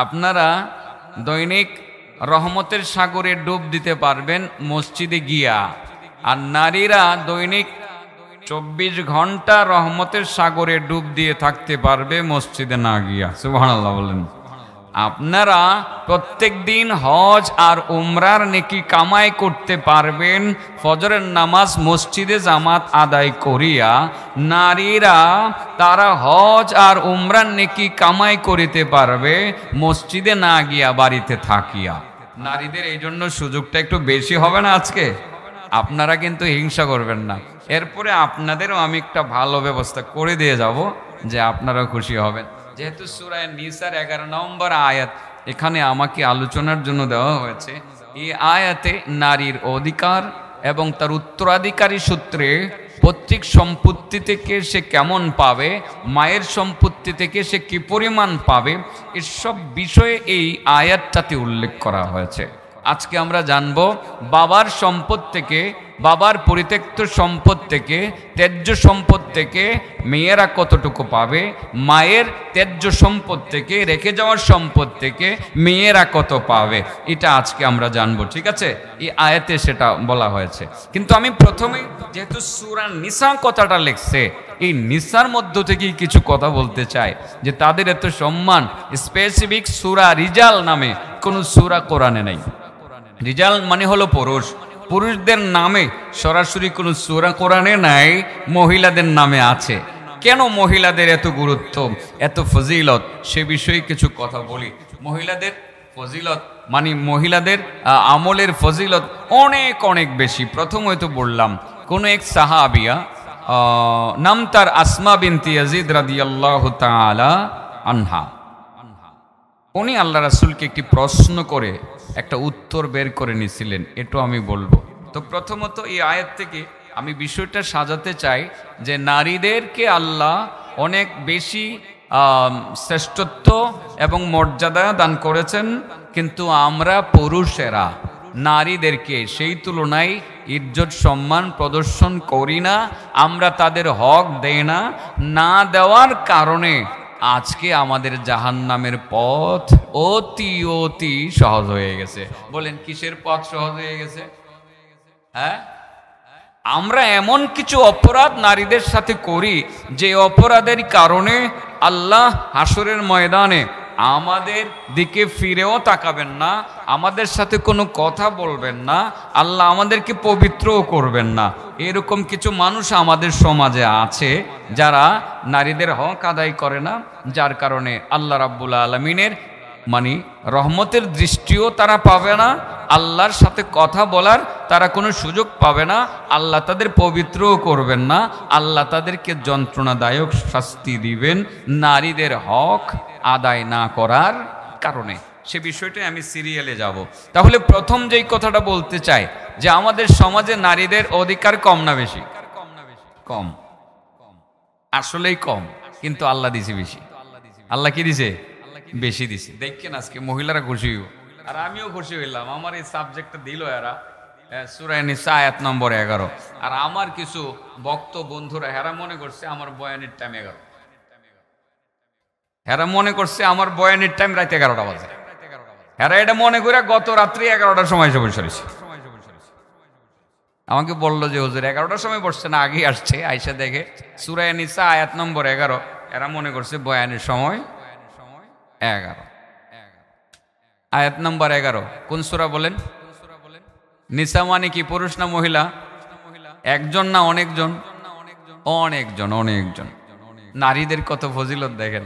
আপনারা দৈনিক রহমতের সাগরে ডুব দিতে পারবেন মসজিদে গিয়া, আর নারীরা দৈনিক 24 ঘন্টা রহমতের সাগরে ডুব দিয়ে থাকতে পারবে মসজিদে না গিয়া। সুবহানাল্লাহ বলেন। আপনারা প্রত্যেক দিন হজ আর উমরার নেকি কামাই করতে পারবেন ফজরের নামাজ মসজিদে জামাত আদায় করিয়া। নারীরা তারা হজ আর উমরার নেকি কামাই করিতে পারবে মসজিদে না গিয়া, বাড়িতে থাকিয়া। নারীদের এই জন্য সুযোগটা একটু বেশি হবে না আজকে? আপনারা কিন্তু হিংসা করবেন না। এরপরে আপনাদেরও আমি একটা ভালো ব্যবস্থা করে দিয়ে যাব যে আপনারাও খুশি হবেন। যেহেতু সূরা নিসার 11 নম্বর আয়াত এখানে আমাকে আলোচনার জন্য দেওয়া হয়েছে, এই আয়াতে নারীর অধিকার এবং তার উত্তরাধিকারী সূত্রে পৈতৃক সম্পত্তি থেকে সে কেমন পাবে, মায়ের সম্পত্তি থেকে সে কি পরিমাণ পাবে, এসব বিষয়ে এই আয়াতটাতে উল্লেখ করা হয়েছে। আজকে আমরা জানব বাবার সম্পদ থেকে, বাবার পরিত্যক্ত সম্পদ থেকে, ত্যায্য সম্পদ থেকে মেয়েরা কতটুকু পাবে, মায়ের ত্যায্য সম্পদ থেকে, রেখে যাওয়ার সম্পদ থেকে মেয়েরা কত পাবে, এটা আজকে আমরা জানবো। ঠিক আছে, এই আয়াতে সেটা বলা হয়েছে। কিন্তু আমি প্রথমে, যেহেতু সূরা নিসা কথাটা লিখছে, এই নিসার মধ্য থেকেই কিছু কথা বলতে চাই যে তাদের এত সম্মান। স্পেসিফিক সূরা রিজাল নামে কোনো সূরা কোরআনে নাই। রিজাল মানে হলো পুরুষ, পুরুষদের নামে সরাসরি কোনো সূরা কোরআনে নাই, মহিলাদের নামে আছে। কেন মহিলাদের এত গুরুত্ব, এত ফজিলত, সে বিষয়ে কিছু কথা বলি। মহিলাদের ফজিলত মানে মহিলাদের আমলের ফজিলত অনেক অনেক বেশি। প্রথম হয়তো বললাম, কোন এক সাহাবিয়া, নাম তার আসমা বিনতি ইয়াজিদ রাদিয়াল্লাহু তাআলা আনহা, উনি আল্লাহ রাসূলকে একটি প্রশ্ন করে একটা উত্তর বের করে নিয়েছিলেন, এটাও আমি বলবো। তো প্রথমত এই আয়াত থেকে আমি বিষয়টা সাজাতে চাই যে নারীদেরকে আল্লাহ অনেক বেশি শ্রেষ্ঠত্ব এবং মর্যাদা দান করেছেন, কিন্তু আমরা পুরুষেরা নারীদেরকে সেই তুলনায় ইজ্জত সম্মান প্রদর্শন করি না, আমরা তাদের হক দেই না। না দেওয়ার কারণে আজকে আমাদের জাহান্নামের পথ অতি অতি সহজ হয়ে গেছে। বলেন কিসের পথ সহজ হয়ে গেছে? হ্যাঁ, আমরা এমন কিছু অপরাধ নারীদের সাথে করি যে অপরাধের কারণে আল্লাহ হাসরের ময়দানে আমাদের দিকে ফিরেও তাকাবেন না, আমাদের সাথে কোনো কথা বলবেন না, আল্লাহ আমাদেরকে পবিত্রও করবেন না। এরকম কিছু মানুষ আমাদের সমাজে আছে যারা নারীদের হক আদায় করে না, যার কারণে আল্লাহ রাব্বুল আলামিনের মানে রহমতের দৃষ্টিও তারা পাবে না, আল্লাহর সাথে কথা বলার তারা কোনো সুযোগ পাবে না, আল্লাহ তাদের পবিত্রও করবেন না, আল্লাহ তাদেরকে যন্ত্রণাদায়ক শাস্তি দিবেন নারীদের হক আদায় না করার কারণে। সে বিষয়টাই আমি সিরিয়ালে যাব। তাহলে প্রথম যেই কথাটা বলতে চাই যে আমাদের সমাজে নারীদের অধিকার কম না বেশি? কম, আসলেই কম, কিন্তু আল্লাহ দিছে বেশি। আল্লাহ কি দিছে? বেশি দিছে। দেখেন আজকে মহিলারা খুশি হইব, আর আমিও খুশি হইলাম। আমার এই সাবজেক্টটা দিল এরা, সূরা নিসা আয়াত নম্বর 11। আর আমার কিছু ভক্ত বন্ধুরা হেরা মনে করছে আমার বয়ানের টাইম 11, হেরা মনে করছে আমার বয়ানের টাইম রাত 11টা বাজে। হেরা এটা মনে করে গত রাত্রি 11টার সময় এসে বসে রয়েছে। আমাকে বললো যে হুজুর 11টার সময় বসছে না, আগেই আসছে। আইসা দেখে সূরা নিসা আয়াত নম্বর 11, এরা মনে করছে বয়ানের সময় 11। আয়াত নম্বর 11 কোন সূরা বলেন? নিসা মানে কি, পুরুষ না মহিলা? একজন না অনেকজন? অনেকজন, অনেকজন। নারীদের কত ফজিলত দেখেন।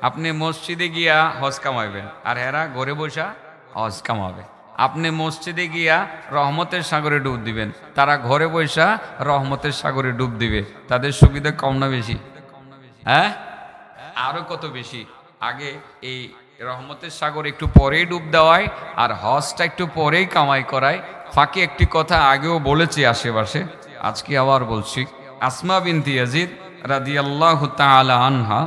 আপনি মসজিদে গিয়া হজ কামাইবেন, আর হেরা ঘরে বসা হজ কামাবে। আপনি মসজিদে গিয়া রহমতের সাগরে ডুব দিবেন, তারা ঘরে বসা রহমতের সাগরে ডুব দিবে। তাদের সুবিধা কম না বেশি? হ্যাঁ, আরো কত বেশি। আগে এই রহমতের সাগর একটু পরেই ডুব দেওয়ায়, আর হজটা একটু পরেই কামাই করায়। ফাঁকে একটি কথা আগেও বলেছি আশেপাশে, আজকে আবার বলছি। আসমা বিনতি ইয়াজিদ রাদিয়াল্লাহু তাআলা আনহা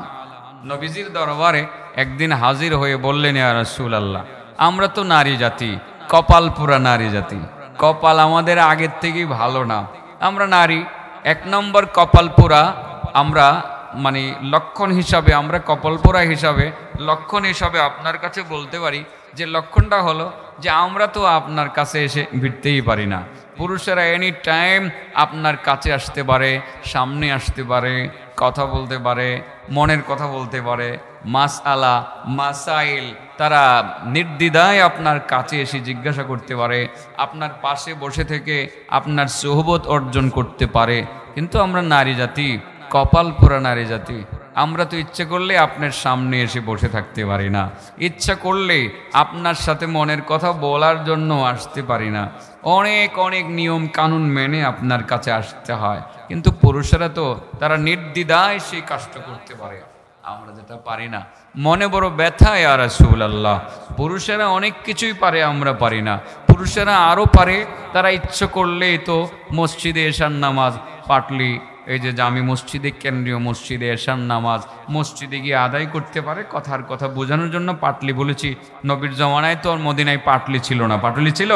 নবীজির দরবারে একদিন হাজির হয়ে বললেন, ইয়া রাসূলুল্লাহ, আমরা তো নারী জাতি, কপাল পুরা নারী জাতি, কপাল আমাদের আগের থেকেই ভালো না। আমরা নারী, 1 নম্বর কপাল পুরা আমরা মানে লক্ষণ হিসাবে, আমরা কপালপোড়া হিসাবে লক্ষণ হিসাবে আপনার কাছে বলতে পারি যে লক্ষণটা হলো যে আমরা তো আপনার কাছে এসে ভিড়তেই পারি না। পুরুষেরা এনি টাইম আপনার কাছে আসতে পারে, সামনে আসতে পারে, কথা বলতে পারে, মনের কথা বলতে পারে, মাসআলা মাসাইল তারা নির্দ্বিধায় আপনার কাছে এসে জিজ্ঞাসা করতে পারে, আপনার পাশে বসে থেকে আপনার সোহবত অর্জন করতে পারে। কিন্তু আমরা নারী জাতি, কপাল পোড়া নারী জাতি, আমরা তো ইচ্ছে করলে আপনার সামনে এসে বসে থাকতে পারি না, ইচ্ছা করলে আপনার সাথে মনের কথা বলার জন্য আসতে পারি না। অনেক অনেক নিয়ম কানুন মেনে আপনার কাছে আসতে হয়। কিন্তু পুরুষেরা তো তারা নির্দ্বিধায় সেই কাজটা করতে পারে, আমরা যেটা পারি না। মনে বড় ব্যথা ইয়া রাসূলুল্লাহ। পুরুষেরা অনেক কিছুই পারে, আমরা পারি না। পুরুষেরা আরও পারে, তারা ইচ্ছে করলেই তো মসজিদে এশার নামাজ পাটলি, এই যে জামি মসজিদে, কেন্দ্রীয় মসজিদে এশার নামাজ মসজিদে গিয়ে আদায় করতে পারে। কথার কথা বোঝানোর জন্য পাটলি বলেছি, নবীর জমানায় তো মদিনায় পাটলি ছিল না। পাটলি ছিল?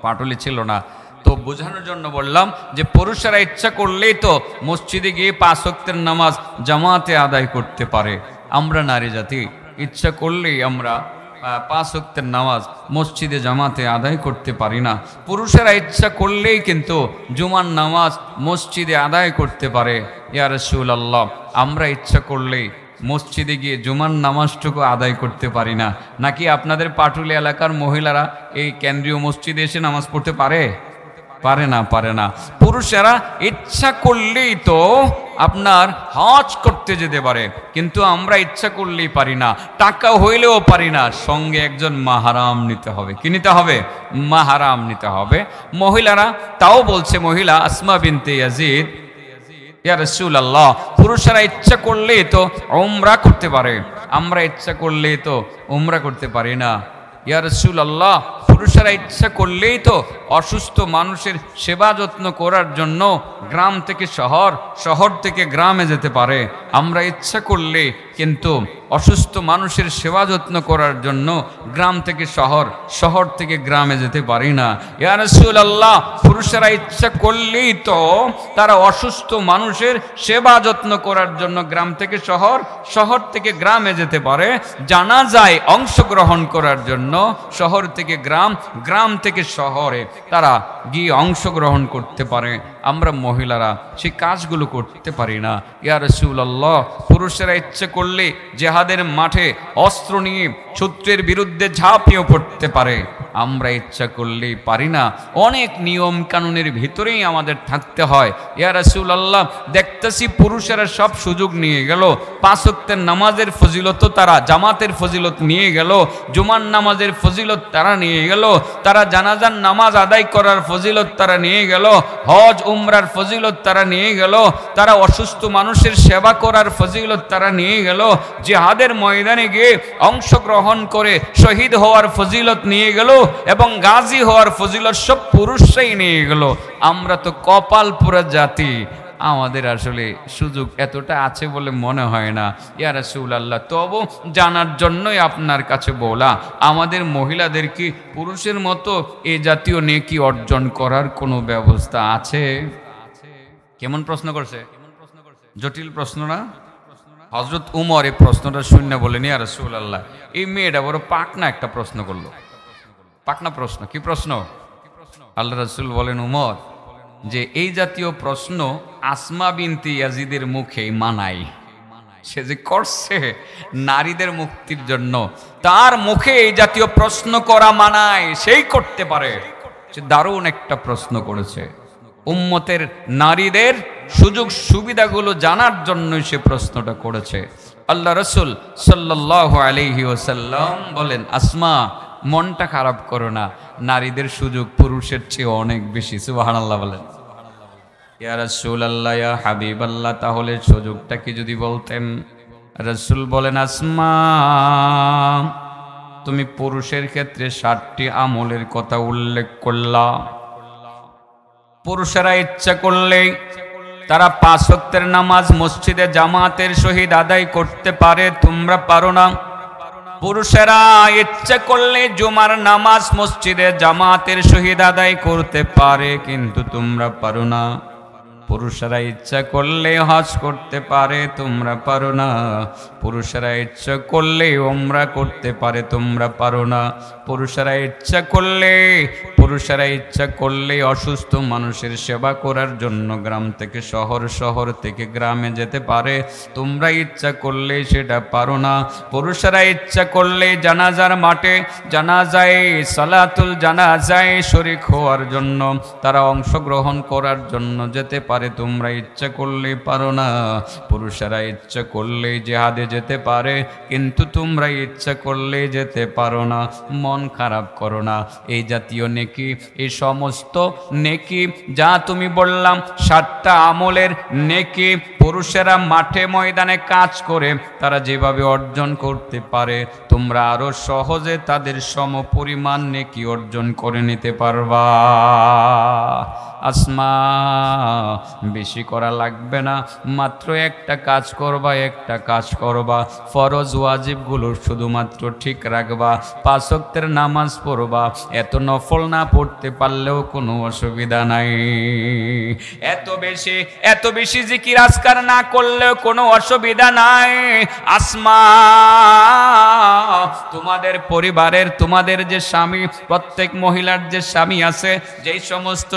পাটলি ছিল না। তো বোঝানোর জন্য বললাম যে পুরুষেরা ইচ্ছা করলেই তো মসজিদে গিয়ে 5 ওয়াক্তের নামাজ জামাতে আদায় করতে পারে। আমরা নারী জাতি ইচ্ছা করলেই আমরা 5 ওয়াক্তের নামাজ মসজিদে জামাতে আদায় করতে পারি না। পুরুষেরা ইচ্ছা করলেই কিন্তু জুমার নামাজ মসজিদে আদায় করতে পারে। ইয়া রাসূলুল্লাহ, আমরা ইচ্ছা করলেই মসজিদে গিয়ে জুমার নামাজটুকু আদায় করতে পারি না। নাকি আপনাদের পাটুলি এলাকার মহিলারা এই কেন্দ্রীয় মসজিদে এসে নামাজ পড়তে পারে? পারে না, পারে না। পুরুষেরা ইচ্ছা করলেই তো আপনার হজ করতে যেতে পারে, কিন্তু আমরা ইচ্ছা করলেই পারি না, টাকা হইলেও পারি না। সঙ্গে একজন মাহারাম নিতে হবে। কি নিতে হবে? মাহারাম নিতে হবে। মহিলারা তাও বলছে, মহিলা আসমা বিনতে ইয়াজিদ, ইয়া রাসূলুল্লাহ, পুরুষেরা ইচ্ছা করলেই তো উমরা করতে পারে, আমরা ইচ্ছা করলেই তো উমরা করতে পারি না। ইয়া রাসূলুল্লাহ, পুরুষেরা ইচ্ছা করলেই তো অসুস্থ মানুষের সেবা যত্ন করার জন্য গ্রাম থেকে শহর, শহর থেকে গ্রামে যেতে পারে। আমরা ইচ্ছা করলে কিন্তু অসুস্থ মানুষের সেবা যত্ন করার জন্য গ্রাম থেকে শহর, শহর থেকে গ্রামে যেতে পারি না। ইয়া রাসূলুল্লাহ, পুরুষেরা ইচ্ছা করলেই তো তারা অসুস্থ মানুষের সেবা যত্ন করার জন্য গ্রাম থেকে শহর, শহর থেকে গ্রামে যেতে পারে। জানাজায় অংশগ্রহণ করার জন্য শহর থেকে গ্রাম, গ্রাম থেকে শহরে তারা গিয়ে অংশগ্রহণ করতে পারে। আমরা মহিলারা সেই কাজগুলো করতে পারি না। ইয়া রাসূলুল্লাহ, পুরুষেরা ইচ্ছে করলে জিহাদের মাঠে অস্ত্র নিয়ে শত্রুর বিরুদ্ধে ঝাঁপিয়ে পড়তে পারে, আমরা ইচ্ছা করলেই পারি না। অনেক নিয়ম কানুনের ভিতরেই আমাদের থাকতে হয়। ইয়া রাসূলুল্লাহ, দেখতেছি পুরুষেরা সব সুযোগ নিয়ে গেল। 5 ওয়াক্তের নামাজের ফজিলত তারা, জামাতের ফজিলত নিয়ে গেল, জুমার নামাজের ফজিলত তারা নিয়ে গেল, তারা জানাজার নামাজ আদায় করার ফজিলত তারা নিয়ে গেল, হজ উমরার ফজিলত তারা নিয়ে গেল, তারা অসুস্থ মানুষের সেবা করার ফজিলত তারা নিয়ে গেল, জিহাদের ময়দানে গিয়ে অংশগ্রহণ করে শহীদ হওয়ার ফজিলত নিয়ে গেল, এবং গাজী হওয়ার ফজিলত সব পুরুষরাই নিয়ে গেল। আমরা তো কপাল পোড়া জাতি, আমাদের আসলে সুযোগ এতটা আছে বলে মনে হয় না। ইয়া রাসূলুল্লাহ, তবু জানার জন্যই আপনার কাছে বলা, আমাদের মহিলাদের কি পুরুষের মতো এই জাতীয় নেকি অর্জন করার কোনো ব্যবস্থা আছে? কেমন প্রশ্ন করছে? জটিল প্রশ্ন না? হযরত উমর এই প্রশ্নটা শুনে বলেন, ইয়া রাসূলুল্লাহ, এই মেয়েটা বড় পাকনা একটা প্রশ্ন করলো। পাকনা প্রশ্ন। কি প্রশ্ন? আল্লাহ রাসূল বলেন, উমর, যে এই জাতীয় প্রশ্ন আসমা বিনতে ইয়াজিদের মুখে মানাই। সে যে করছে নারীদের মুক্তির জন্য, তার মুখে এই জাতীয় প্রশ্ন করা মানায়, সেই করতে পারে। সে দারুণ একটা প্রশ্ন করেছে, উম্মতের নারীদের সুযোগ সুবিধাগুলো জানার জন্য সে প্রশ্নটা করেছে। আল্লাহ রাসূল সাল্লাল্লাহু আলাইহি ওয়াসাল্লাম বলেন, আসমা, মনটা খারাপ করো না, নারীদের সুযোগ পুরুষের চেয়ে অনেক বেশি। সুবহানাল্লাহ বলেন। ইয়া রাসূলুল্লাহ, ইয়া হাবিবাল্লাহ, তাহলে সুযোগটা কি যদি বলতেন? রাসূল বলেন, আসমা, তুমি পুরুষের ক্ষেত্রে 7টি আমলের কথা উল্লেখ করলা। পুরুষেরা ইচ্ছা করলে তারা 5 ওয়াক্তের নামাজ মসজিদে জামাতের সহিত আদায় করতে পারে, তোমরা পারো না। পুরুষেরা ইচ্ছা করলে জুমার নামাজ মসজিদে জামাতের সহিত আদায় করতে পারে, কিন্তু তোমরা পারো না। পুরুষেরা ইচ্ছা করলে হজ করতে পারে, তোমরা পারো না। পুরুষেরা ইচ্ছা করলে উমরা করতে পারে, তোমরা পারো না। পুরুষেরা ইচ্ছা করলে অসুস্থ মানুষের সেবা করার জন্য গ্রাম থেকে শহর, শহর থেকে গ্রামে যেতে পারে, তোমরা ইচ্ছা করলে সেটা পারো না। পুরুষেরা ইচ্ছা করলে জানাজার মাঠে জানাজায় সালাতুল জানাজায় শরীক হওয়ার জন্য, তারা অংশগ্রহণ করার জন্য যেতে পারে, তোমরা ইচ্ছা করলে পারো না। পুরুষেরা ইচ্ছা করলে জিহাদে যেতে পারে, কিন্তু তোমরা ইচ্ছা করলে যেতে পারো না। মন খারাপ করো না। এই জাতীয় নেকি, এই সমস্ত নেকি যা তুমি বললাম 7টা আমলের নেকি, পুরুষেরা মাঠে ময়দানে কাজ করে তারা যেভাবে অর্জন করতে পারে, তোমরা আরো সহজে তাদের সমপরিমাণ নেকি অর্জন করে নিতে পারবা। আসমা, বেশি করা লাগবে না, মাত্র একটা কাজ করবা। ফরজ ওয়াজিবগুলো শুধুমাত্র ঠিক রাখবা, 5 ওয়াক্তের নামাজ পড়বা। এত নফল না পড়তে পারলেও কোনো অসুবিধা নাই, এত বেশি জিকির আজকার না করলেও কোনো অসুবিধা নাই। আসমা, তোমাদের পরিবারের, তোমাদের যে স্বামী, প্রত্যেক মহিলার যে স্বামী আছে, যেই সমস্ত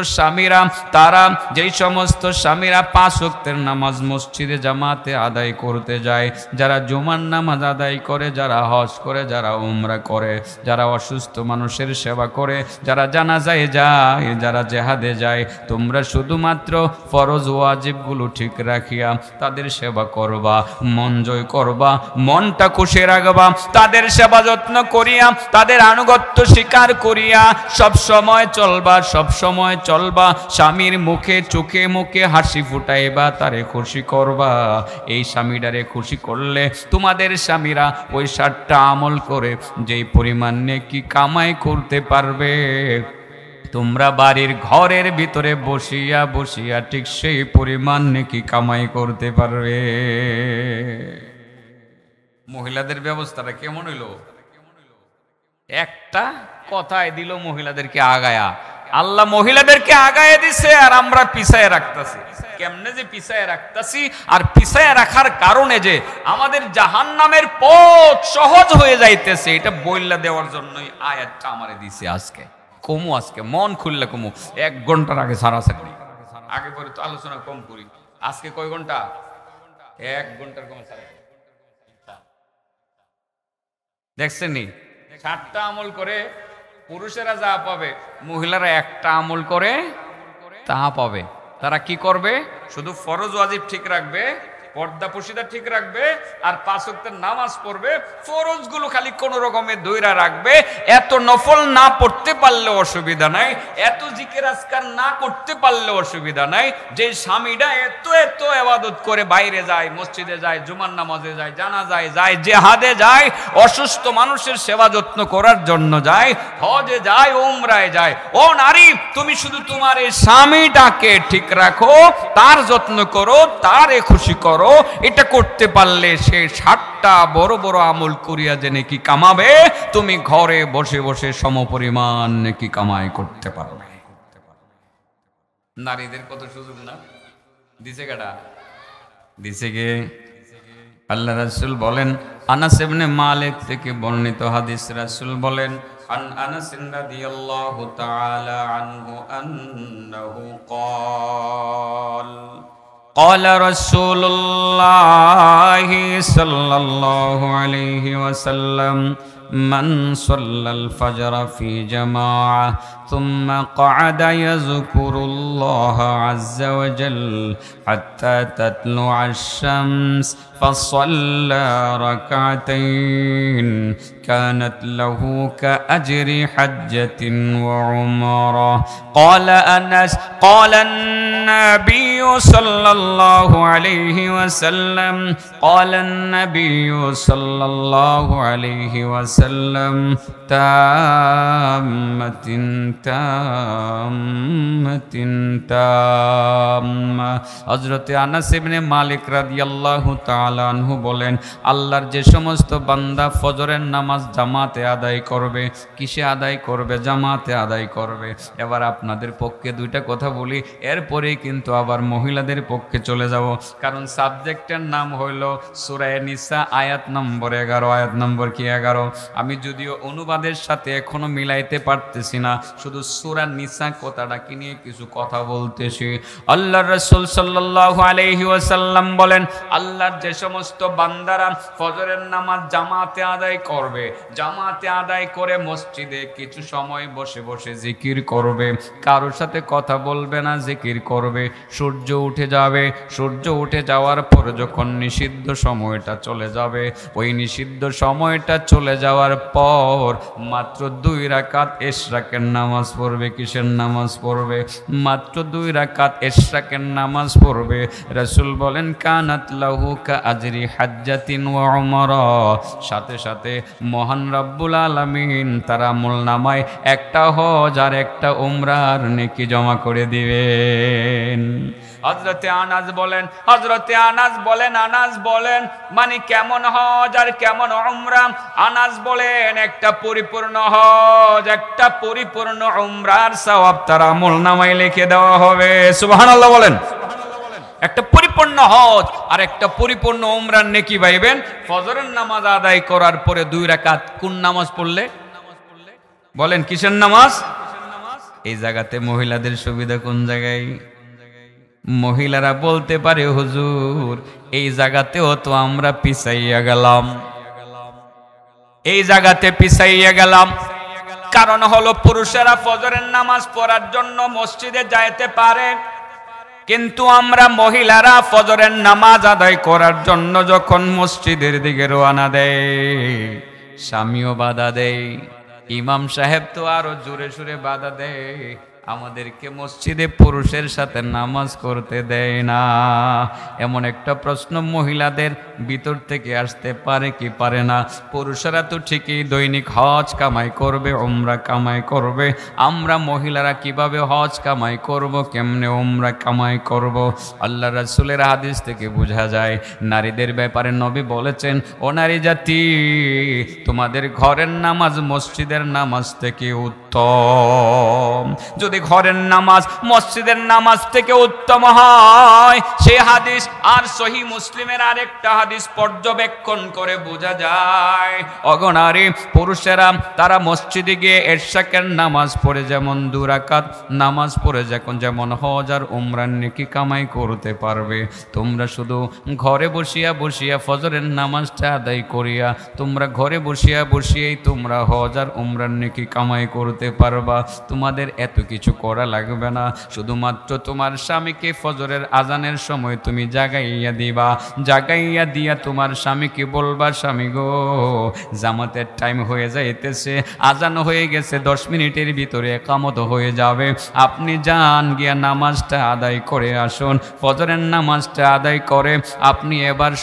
স্বামীরা 5 ওয়াক্তের নামাজ মসজিদে জামাতে আদায় করতে যায়, যারা জুমার নামাজ আদায় করে, যারা হজ করে, যারা উমরা করে, যারা অসুস্থ মানুষের সেবা করে, যারা জানাজায় যায়, যারা জিহাদে যায়, তোমরা শুধুমাত্র ফরজ ওয়াজিবগুলো ঠিক রাখিয়া তাদের সেবা করবা, মন জয় করবা, মনটা খুশি রাখবা, তাদের সেবা যত্ন করিয়া, তাদের আনুগত্য স্বীকার করিয়া সব সময় চলবা। স্বামীর মুখে চোখে মুখে হাসি ফুটাইবা, তারে খুশি করবা। এই স্বামীটারে খুশি করলে তোমাদের স্বামীরা ওই 7টা আমল করে যেই পরিমাণ নেকি কামাই করতে পারবে, তোমরা বাড়ির ঘরের ভিতরে বসিয়া ঠিক সেই পরিমাণ নেকি কামাই করতে পারবে। মহিলাদের ব্যবস্থাটা কেমন হইলো? একটা কথায় দিল মহিলাদেরকে আগায়া। আল্লাহ মহিলাদেরকে আগায় দিছে আর আমরা পিছায় রাখতেছি। কেমনে যে পিছায় রাখতেছি, আর পিছায় রাখার কারণে যে আমাদের জাহান্নামের পথ সহজ হয়ে যাইতেছে, এটা বইলা দেওয়ার জন্যই আয়াতটা আমারে দিছে। আজকে মন খুললে কমু। 1 ঘন্টার আগে সারাসারি, আগে পরে তো আলোচনা কম করি। আজকে কয় ঘন্টা? 1 ঘন্টার কম সারা। দেখছেন নি, 7টা আমল করে পুরুষেরা যা পাবে, মহিলারা একটা আমল করে তা পাবে। তারা কি করবে? শুধু ফরজ ওয়াজিব ঠিক রাখবে, পর্দা পশিদা ঠিক রাখবে, আর 5 ওয়াক্তের নামাজ পড়বে। ফরজগুলো খালি কোন রকমে দইরা রাখবে। এত নফল না পড়তে পারলে অসুবিধা নাই, এত জিকির আজকার না করতে পারলে অসুবিধা নাই। যে স্বামীটা এত ইবাদত করে বাইরে যায়, মসজিদে যায়, জুমার নামাজে যায়, জানাজায় যায়, জিহাদে যায়, অসুস্থ মানুষের সেবা যত্ন করার জন্য যায়, হজে যায়, উমরায় যায়। ও নারী, তুমি শুধু তোমার এই স্বামীটাকে ঠিক রাখো, তার যত্ন করো, তারে খুশি করো। এটা করতে পারলে সে 7টা বড় বড় আমল করিয়া যে নেকি কামাবে, তুমি ঘরে বসে বসে সমপরিমাণ নেকি কামাই করতে পারবে। নারীদের কত সুযোগ না দিছে কাটা দিছে গে। আল্লাহ রাসূল বলেন, আনাস ইবনে মালিক থেকে বর্ণিত হাদিস, রাসূল বলেন, আন আনাস রাদিয়াল্লাহু তাআলা আনহু আন্নাহু ক্বাল قال رسول الله صلى الله عليه وسلم من صلى الفجر في جماعة ثم قعد يذكر الله عز وجل حتى تطلع الشمس فصلى ركعتين كانت له كأجر حجة وعمرة. قال أنس قال النبي صلى الله عليه وسلم قال النبي صلى الله عليه وسلم تامة হযরত আনাস ইবনে মালিক রাদিয়াল্লাহু তাআলা আনহু বলেন, আল্লাহর যে সমস্ত বান্দা ফজরের নামাজ নামাজ জামাতে আদায় করবে। কিসে আদায় করবে? জামাতে আদায় করবে। এবার আপনাদের পক্ষে দুইটা কথা বলি, এরপরেই কিন্তু আবার মহিলাদের পক্ষে চলে যাব, কারণ সাবজেক্টের নাম হইল সূরা নিসা আয়াত নম্বর 11। আয়াত নম্বর কি 11? আমি যদিও অনুবাদের সাথে এখনো মিলাইতে পারতেছি না, শুধু সূরা নিসা কথাটাকে নিয়ে কিছু কথা বলতেছি। আল্লাহর রাসূল সাল্লাল্লাহু আলাইহি ওয়াসাল্লাম বলেন, আল্লাহর যে সমস্ত বান্দারা ফজরের নামাজ জামাতে আদায় করবে, জামাতে আদায় করে মসজিদে কিছু সময় বসে বসে জিকির করবে, কারোর সাথে কথা বলবে না, জিকির করবে, সূর্য উঠে যাবে। সূর্য উঠে যাওয়ার পর যখন নিষিদ্ধ সময়টা চলে যাবে, ওই নিষিদ্ধ সময়টা চলে যাওয়ার পর মাত্র 2 রাকাত ইশরাকের নামাজ পড়বে। কিসের নামাজ পড়বে? মাত্র 2 রাকাত ইশরাকের নামাজ পড়বে। রাসূল বলেন, কানাত লাহু কা আজরি হাজ্জাতিন ওয়া উমরা। সাথে সাথে মহান রব্বুল আলামিন তার আমলনামায় একটা হজ আর একটা উমরার নেকি জমা করে দিবেন। হযরতে আনাস বলেন মানে কেমন হজ আর কেমন উমরা? আনাস বলেন, একটা পরিপূর্ণ হজ, একটা পরিপূর্ণ উমরার সওয়াব তার আমলনামায় লিখে দেওয়া হবে। সুবহানাল্লাহ বলেন। একটা পরিপূর্ণ হজ আর একটা পরিপূর্ণ উমরার নেকি পাইবেন ফজরের নামাজ আদায় করার পরে 2 রাকাত। কোন নামাজ পড়লে? বলেন, কিসের নামাজ? এই জায়গাতে মহিলাদের সুবিধা কোন জায়গায়? মহিলারা বলতে পারে, হুজুর এই জায়গাতেও তো আমরা পিছাইয়া গেলাম, এই জায়গাতে পিছাইয়া গেলাম। কারণ হলো পুরুষেরা ফজরের নামাজ পড়ার জন্য মসজিদে যাইতে পারে, কিন্তু আমরা মহিলারা ফজরের নামাজ আদায় করার জন্য যখন মসজিদের দিকে রওনা দেয়, স্বামীও বাধা দেয়, ইমাম সাহেব তো আরো জোরে সুরে বাধা দেয়, আমাদেরকে মসজিদে পুরুষের সাথে নামাজ করতে দেয় না। এমন একটা প্রশ্ন মহিলাদের ভিতর থেকে আসতে পারে কি পারে না? পুরুষেরা তো ঠিকই দৈনিক হজ কামাই করবে, উমরা কামাই করবে, আমরা মহিলারা কিভাবে হজ কামাই করব, কেমনে উমরা কামাই করব? আল্লাহ রাসূলের হাদিস থেকে বোঝা যায়, নারীদের ব্যাপারে নবী বলেছেন, ও নারী জাতি, তোমাদের ঘরের নামাজ মসজিদের নামাজ থেকে উত্তম। যদি ঘরের নামাজ মসজিদের নামাজ থেকে উত্তম হয়, সেই হাদিস আর সহিহ মুসলিমের আরেকটা হাদিস পর্যবেক্ষণ করে বোঝা যায়, অগণারী পুরুষেরা তারা মসজিদে গিয়ে ইশরাকের নামাজ পড়ে যেমন 2 রাকাত নামাজ পড়ে যেমন হজ আর উমরার নেকি কামাই করতে পারবে, তোমরা শুধু ঘরে বসিয়া বসিয়া ফজরের নামাজটা আদায় করিয়া তোমরা ঘরে বসিয়া বসিয়েই তোমরা হজ আর উমরার নেকি কামাই করতে পারবা। তোমাদের এত কিছু করা লাগবে না, শুধুমাত্র তোমার স্বামীকে ফজরের আজানের সময় তুমি জাগাইয়া দিবা, জাগাইয়া দিয়া তোমার স্বামীকে বলবা, স্বামী গো জামাতের টাইম হয়ে যাইতেছে, আজান হয়ে গেছে, 10 মিনিটের ভিতরে ইকামত হয়ে যাবে, আপনি যান গিয়া নামাজটা আদায় করে আসুন। ফজরের নামাজটা আদায় করে আপনি এবার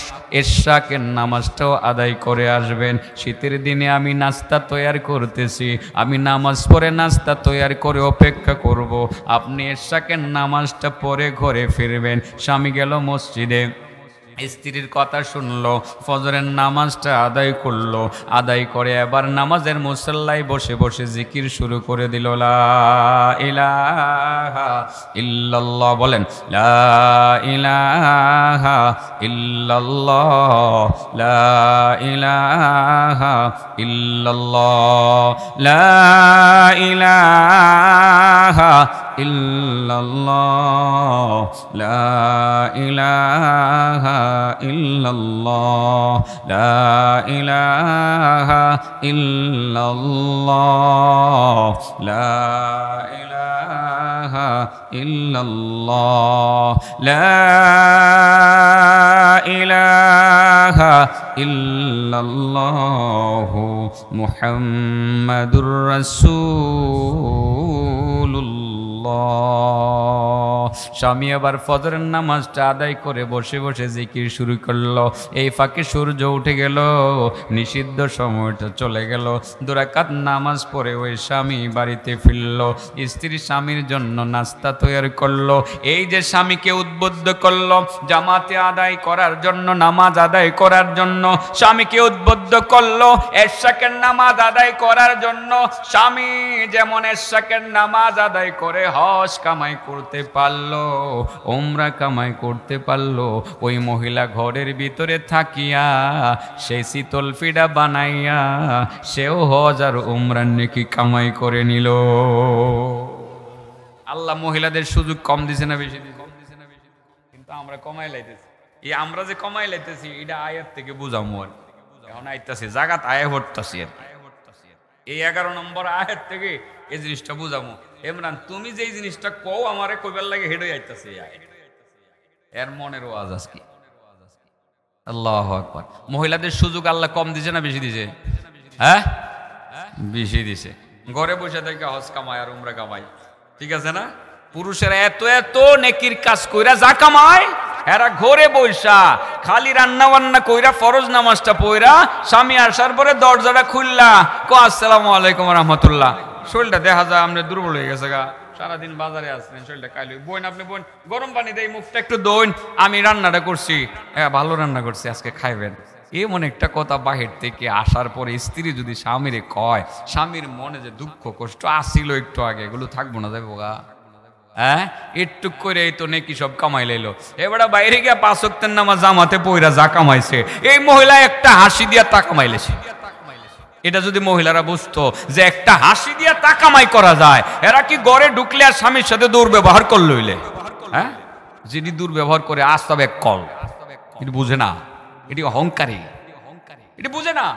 ইশরাকের নামাজটাও আদায় করে আসবেন। শীতের দিনে আমি নাস্তা তৈরি করতেছি, আমি নামাজ পড়ে নাস্তা তৈরি করে অপেক্ষা করব, আপনি ইশরাকের নামাজটা পড়ে ঘরে ফিরবেন। স্বামী গেল মসজিদে, স্ত্রীর কথা শুনলো, ফজরের নামাজটা আদায় করলো, আদায় করে এবার নামাজের মুসল্লায় বসে বসে জিকির শুরু করে দিল, লা ইলাহা ইল্লাল্লাহ। বলেন, লা ইলাহা ইল্লাল্লাহ, লা ইলাহা ইল্লাল্লাহ, লা ইলাহা ইল্লাল্লাহ, লা ইলাহা ইল্লাল্লাহ, লা ইলাহা ইল্লাল্লাহ, লা ইলাহা ইল্লাল্লাহ, লা ইলাহা ইল্লাল্লাহ, মুহাম্মাদুর রাসূলুল্লাহ। স্বামী আবার ফজরের নামাজটা আদায় করে বসে বসে জিকির শুরু করলো। এই ফাঁকে সূর্য উঠে গেল, নিষিদ্ধ সময়টা চলে গেল। 2 রাকাত নামাজ পড়ে ওই স্বামী বাড়িতে ফিরল। স্ত্রী স্বামীর জন্য নাস্তা তৈরি করলো। এই যে স্বামীকে উদ্বুদ্ধ করলো জামাতে আদায় করার জন্য, নামাজ আদায় করার জন্য, স্বামীকে উদ্বুদ্ধ করলো এশাকের নামাজ আদায় করার জন্য। স্বামী যেমন এশাকের নামাজ আদায় করে হজ কামাই করতে পারলো, উমরা কামাই করতে পারলো, ওই মহিলা ঘরের ভিতরে থাকিয়া সেই শীতল ফিডা বানাইয়া সেও হজ আর উমরার নেকি কামাই করে নিল। আল্লাহ মহিলাদের সুযোগ কম দিছে না বেশি দিছে? কিন্তু আমরা কমাই লাইতেছি। এই আমরা যে কমাই লাইতেছি এটা আয়াত থেকে বুঝামু। আর এখন আইতাছে জাগাত আয়া ভরতাছি। এই 11 নম্বর আয়াত থেকে এই জিনিসটা বুঝামু। ইমরান তুমি যেই জিনিসটা কও আমারে কইবার লাগে হেডই আইতাছে। এর মনের ওয়াজ আজকে। আল্লাহু আকবার। মহিলাদের সুযোগ আল্লাহ কম দিছে না বেশি দিছে? হ্যাঁ, বেশি দিছে। ঘরে বসে থেকে হজ কামায় আর উমরা কামায়, ঠিক আছে না? পুরুষেরা এত এত নেকির কাজ কইরা যা কামায়, এরা ঘরে বইসা খালি রান্না বান্না কইরা ফরজ নামাজটা পইরা স্বামী আসার পরে দরজাটা খুললা কো আসসালামু আলাইকুম রাহমাতুল্লাহ। শরীরটা দেখা যায় আমরা দুর্বল হয়ে গেছে গা, সারাদিন বাজারে আসলেন, শরীরটা কাইলে বোন আপনি বোন গরম পানি দেয় মুখটা একটু দইন, আমি রান্নাটা করছি, হ্যাঁ ভালো রান্না করছি আজকে খাইবেন। এমন একটা কথা বাহির থেকে আসার পরে স্ত্রী যদি স্বামীরে কয়, স্বামীর মনে যে দুঃখ কষ্ট আসিল একটু আগে, এগুলো থাকবো না যাবো গা। হ্যাঁ, একটু করে এই তো নেকি সব কামাই লাইলো। এবারে বাইরে গিয়া 5 ওয়াক্তের নামাজ জামাতে পইরা যা কামাইছে, এই মহিলা একটা হাসি দিয়া তা কামাইলেছে। এটা যদি মহিলারা বুঝতো যে একটা হাসি দিয়া তা কামাই করা যায়, এরা কি ঘরে ঢুকলে আর স্বামীর সাথে দুর্ব্যবহার করলো হইলে? হ্যাঁ, যিনি দুর্ব্যবহার করে আস্তাব এক কল, এটি বুঝে না, এটি অহংকারী, এটি বুঝে না।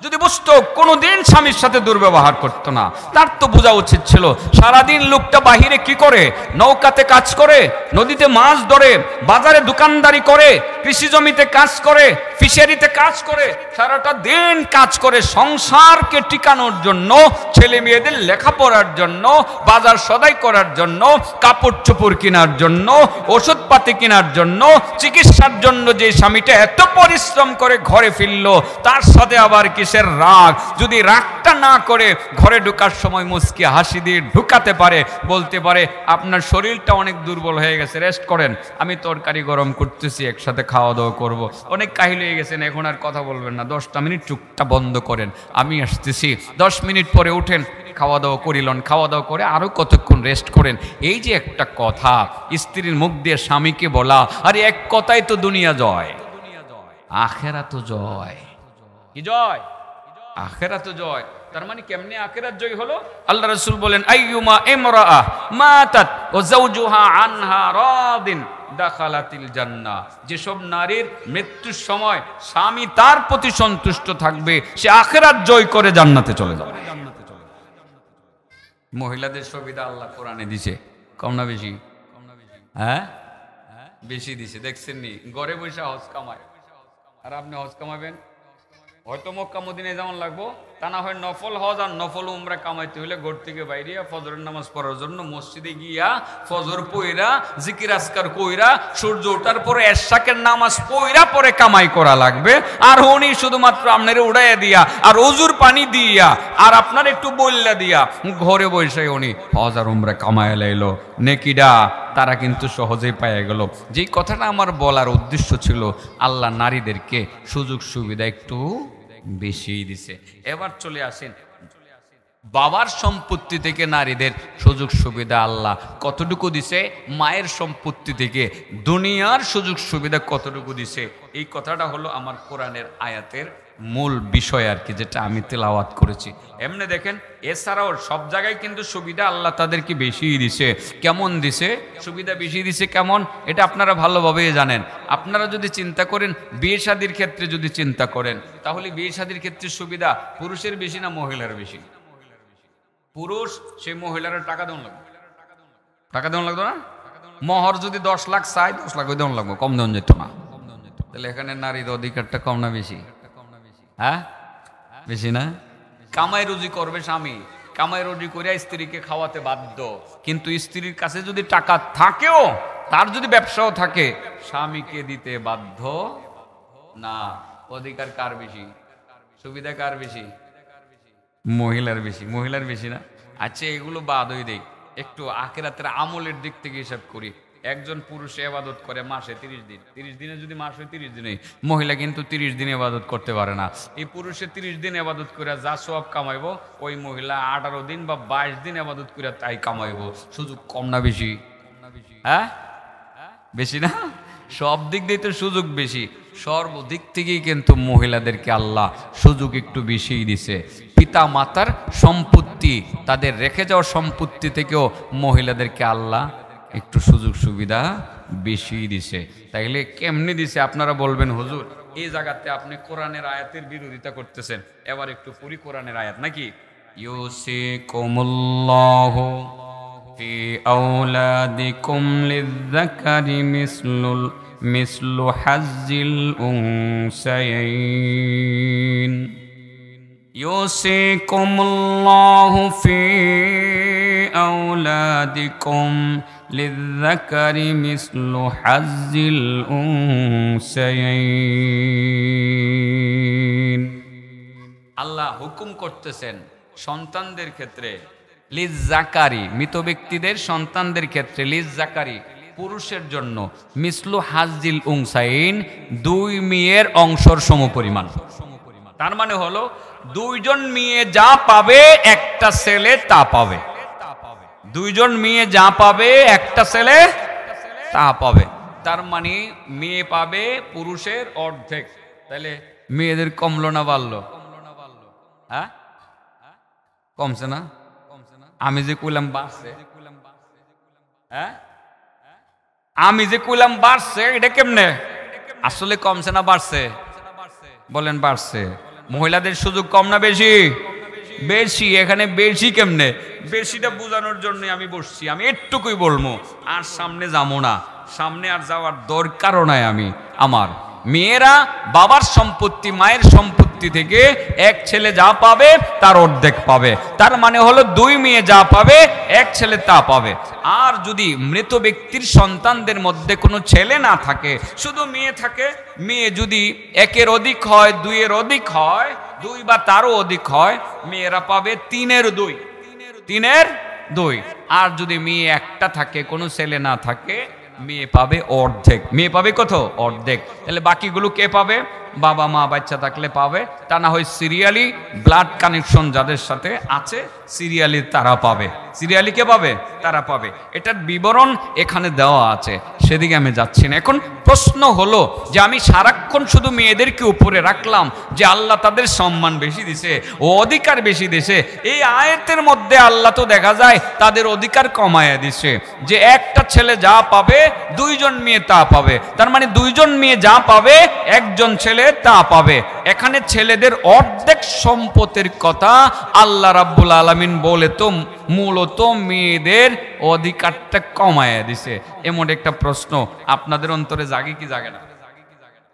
যদি বুঝতো কোনোদিন স্বামীর সাথে দুর্ব্যবহার করতো না। তার তো বোঝা উচিত ছিল সারাদিন লোকটা বাহিরে কি করে, নৌকাতে কাজ করে, নদীতে মাছ ধরে, বাজারে দোকানদারি করে, কৃষি জমিতে কাজ করে, ফিশারিতে কাজ করে, সারাটা দিন কাজ করে সংসারকে টিকানোর জন্য, ছেলে মেয়েদের লেখাপড়ার জন্য, বাজার সদাই করার জন্য, কাপড় চোপড় কেনার জন্য, ওষুধপাতি কেনার জন্য, চিকিৎসার জন্য যে স্বামীটা এত পরিশ্রম করে ঘরে ফিরলো, তার সাথে আবার কিসের রাগ? যদি রাগটা না করে ঘরে ঢোকার সময় মুচকি হাসি দিয়ে ঢুকাতে পারে, বলতে পারে আপনার শরীরটা অনেক দুর্বল হয়ে গেছে, রেস্ট করেন, আমি তরকারি গরম করতেছি, একসাথে খাওয়া দাওয়া করবো, অনেক কাহিল হয়ে গেছেন, এখন আর কথা বলবেন না, 10টা মিনিট চুপটা বন্ধ করেন, আমি আসতেছি, 10 মিনিট পরে উঠেন, খাওয়া দাওয়া করিলেন, খাওয়া দাওয়া করে আরো কতক্ষণ রেস্ট করেন। এই যে একটা কথা স্ত্রীর মুখ দিয়ে স্বামীকে বলা, আরে এক কথাই তো দুনিয়া জয়, আখেরাত জয়। কি জয়? আখেরাত জয়। তার মানে কেমনে আখেরাত জয় হলো? আল্লাহ রাসূল বলেন, আইয়ুমা ইমরাআ মাতাত ওয়া যাওজুহা আনহা রাদিন দাখালাতিল জান্নাহ। যেসব নারীর মৃত্যুর সময় স্বামী তার প্রতি সন্তুষ্ট থাকবে, সে আখেরাত জয় করে জান্নাতে চলে যাবে। মহিলাদের সুবিধা আল্লাহ কোরআনে দিছে, কম না বেশি? হ্যাঁ, বেশি দিছে। দেখছেন নি, ঘরে বসে হজ কামায়, আর আপনি হজ কামাবেন হয়তো মক্কা মদিনায় যেমন লাগবো, তা না হয় নফল হজ আর নফল উমরা কামাইতে হইলে ঘর থেকে বাইরে ফজরের নামাজ পড়ার জন্য মসজিদে গিয়া ফজর পইরা জিকির আজকার কইরা সূর্য ওঠার পরে এশাকের নামাজ পইরা পরে কামাই করা লাগবে। আর উনি শুধুমাত্র আপনারে উড়াইয়া দিয়া আর ওজুর পানি দিয়া আর আপনার একটু বললা দিয়া ঘরে বসে উনি হজ আর উমরা কামায় লাইলো, নেকিডা তারা কিন্তু সহজেই পাইয়া গেল। যেই কথাটা আমার বলার উদ্দেশ্য ছিল, আল্লাহ নারীদেরকে সুযোগ সুবিধা একটু বেশি দিছে। এবার চলে আসেন বাবার সম্পত্তি থেকে নারীদের সুযোগ সুবিধা আল্লাহ কতটুকু দিছে, মায়ের সম্পত্তি থেকে দুনিয়ার সুযোগ সুবিধা কতটুকু দিছে। এই কথাটা হলো আমার কোরআনের আয়াতের মূল বিষয় আর কি, যেটা আমি তেলাওয়াত করেছি। এমনি দেখেন, এছাড়াও সব জায়গায় কিন্তু সুবিধা আল্লাহ তাদেরকে বেশি দিছে। কেমন দিছে সুবিধা? বেশি দিছে কেমন, এটা আপনারা ভালোভাবেই জানেন। আপনারা যদি চিন্তা করেন, বিয়ে শাদীর ক্ষেত্রে যদি চিন্তা করেন, তাহলে বিয়ে শাদীর ক্ষেত্রে সুবিধা পুরুষের বেশি না মহিলার বেশি? পুরুষ সেই মহিলার টাকা দেওয়া লাগবে, টাকা দেওয়া লাগতো না? মহর যদি 10 লাখ চাই, 10 লাখ দেওয়া লাগবে, কম দেওয়া যেত না। তাহলে এখানে নারীর অধিকারটা কম না বেশি? হ্যাঁ, বেশি না? কামাই রুজি করবে স্বামী, কামাই রুজি করে স্ত্রীকে খাওয়াতে বাধ্য, কিন্তু স্ত্রীর কাছে যদি টাকা থাকেও, তার যদি ব্যবসাও থাকে, স্বামীকে দিতে বাধ্য না। অধিকার কার বেশি, সুবিধা কার বেশি? মহিলার বেশি। মহিলার বেশি না? আচ্ছা, এগুলো বাদ হয়ে দেই, একটু আখিরাতের আমলের দিক থেকে হিসাব করি। একজন পুরুষে ইবাদত করে মাসে 30 দিন, 30 দিনে যদি মাস হয় 30 দিনে, মহিলা কিন্তু 30 দিন ইবাদত করতে পারে না। এই পুরুষে 30 দিন ইবাদত করে যা সওয়াব কামাইবো, ওই মহিলা 18 দিন বা 22 দিন ইবাদত করে তাই কামাইবো। সুযোগ কম না বেশি? হ্যাঁ, বেশি না? সব দিক দিয়ে তো সুযোগ বেশি, সর্বদিক থেকেই কিন্তু মহিলাদেরকে আল্লাহ সুযোগ একটু বেশিই দিছে। পিতা মাতার সম্পত্তি, তাদের রেখে যাওয়া সম্পত্তি থেকেও মহিলাদেরকে আল্লাহ একটু সুযোগ সুবিধা বেশি দিছে। তাইলে কেমনি দিছে আপনারা বলবেন হুজুর এই জায়গাতে আপনি কোরআনের আয়াতের বিরোধিতা করতেছেন। এবার একটু পড়ি কোরআনের আয়াত নাকি। ইউসিকুমুল্লাহু ফি আওলাদিকুম লিয-যাকারি মিসলু হাজ্জিল উনসায়াইন। ইউসিকুমুল্লাহু ফি আওলাদিকুম লিয-যাকারি মিসলু হাজ্জিল উনসায়াইন। আল্লাহ হুকুম করতেছেন সন্তানদের ক্ষেত্রে, লিয-যাকারি মৃত ব্যক্তিদের সন্তানদের ক্ষেত্রে, লিয-যাকারি পুরুষের জন্য, মিসলু হাজ্জিল উনসায়াইন দুই মেয়ের অংশের সমপরিমাণ। তার মানে হলো দুইজন মেয়ে যা পাবে একটা ছেলে তা পাবে। দুইজন মেয়ে যা পাবে একটা ছেলে তা পাবে। তার মানে মেয়ে পাবে পুরুষের অর্ধেক। তাহলে মেয়েদের কমলো না বাড়লো? হ্যাঁ, কমছে না? আমি যে কইলাম বাড়ছে, হ্যাঁ আমি যে কইলাম বাড়ছে, এটা কেমনে? আসলে কমছে না বাড়ছে? বলেন বাড়ছে। মহিলাদের সুযোগ কম না বেশি? বেশি। এখানে বেশি কেমনে? বেশিটা বোঝানোর জন্য আমি বসছি, আমি একটুকুই বলবো, আর সামনে যাবো না। সামনে আর যাওয়ার দরকারও নাই। আমার মেয়েরা বাবার সম্পত্তি, মায়ের সম্পত্তি থেকে এক ছেলে যা পাবে তার অর্ধেক পাবে। তার মানে হলো দুই মেয়ে যা পাবে এক ছেলে তা পাবে। আর যদি মৃত ব্যক্তির সন্তানদের মধ্যে কোনো ছেলে না থাকে, শুধু মেয়ে থাকে, মেয়ে যদি একের অধিক হয়, দুইয়ের অধিক হয়, দুই বা তারও অধিক হয়, মেয়েরা পাবে 3-এর 2। 3-এর 2। আর যদি মেয়ে একটা থাকে, কোনো ছেলে না থাকে, মেয়ে পাবে অর্ধেক। মেয়ে পাবে কত? অর্ধেক। তাহলে বাকিগুলো কে পাবে? বাবা মা বাচ্চা থাকলে পাবে, তা না হয় সিরিয়ালি ব্লাড কানেকশন যাদের সাথে আছে সিরিয়ালি তারা পাবে। সিরিয়ালি কে পাবে? তারা পাবে। এটার বিবরণ এখানে দেওয়া আছে, সেদিকে আমি যাচ্ছি না। এখন প্রশ্ন হলো যে আমি সারাক্ষণ শুধু মেয়েদেরকে উপরে রাখলাম যে আল্লাহ তাদের সম্মান বেশি দিছে, ও অধিকার বেশি দিছে। এই আয়াতের মধ্যে আল্লাহ তো দেখা যায় তাদের অধিকার কমায়া দিছে, যে একটা ছেলে যা পাবে দুইজন মেয়ে তা পাবে। তার মানে দুইজন মেয়ে যা পাবে একজন ছেলে তা পাবে। এখানে ছেলেদের অর্ধেক সম্পত্তির কথা আল্লাহ রাব্বুল আলামিন বলে তো মূলত মেয়েদের অধিকারটা কমায়া দিছে। এমন একটা প্রশ্ন আপনাদের অন্তরে জাগে কি জাগে না?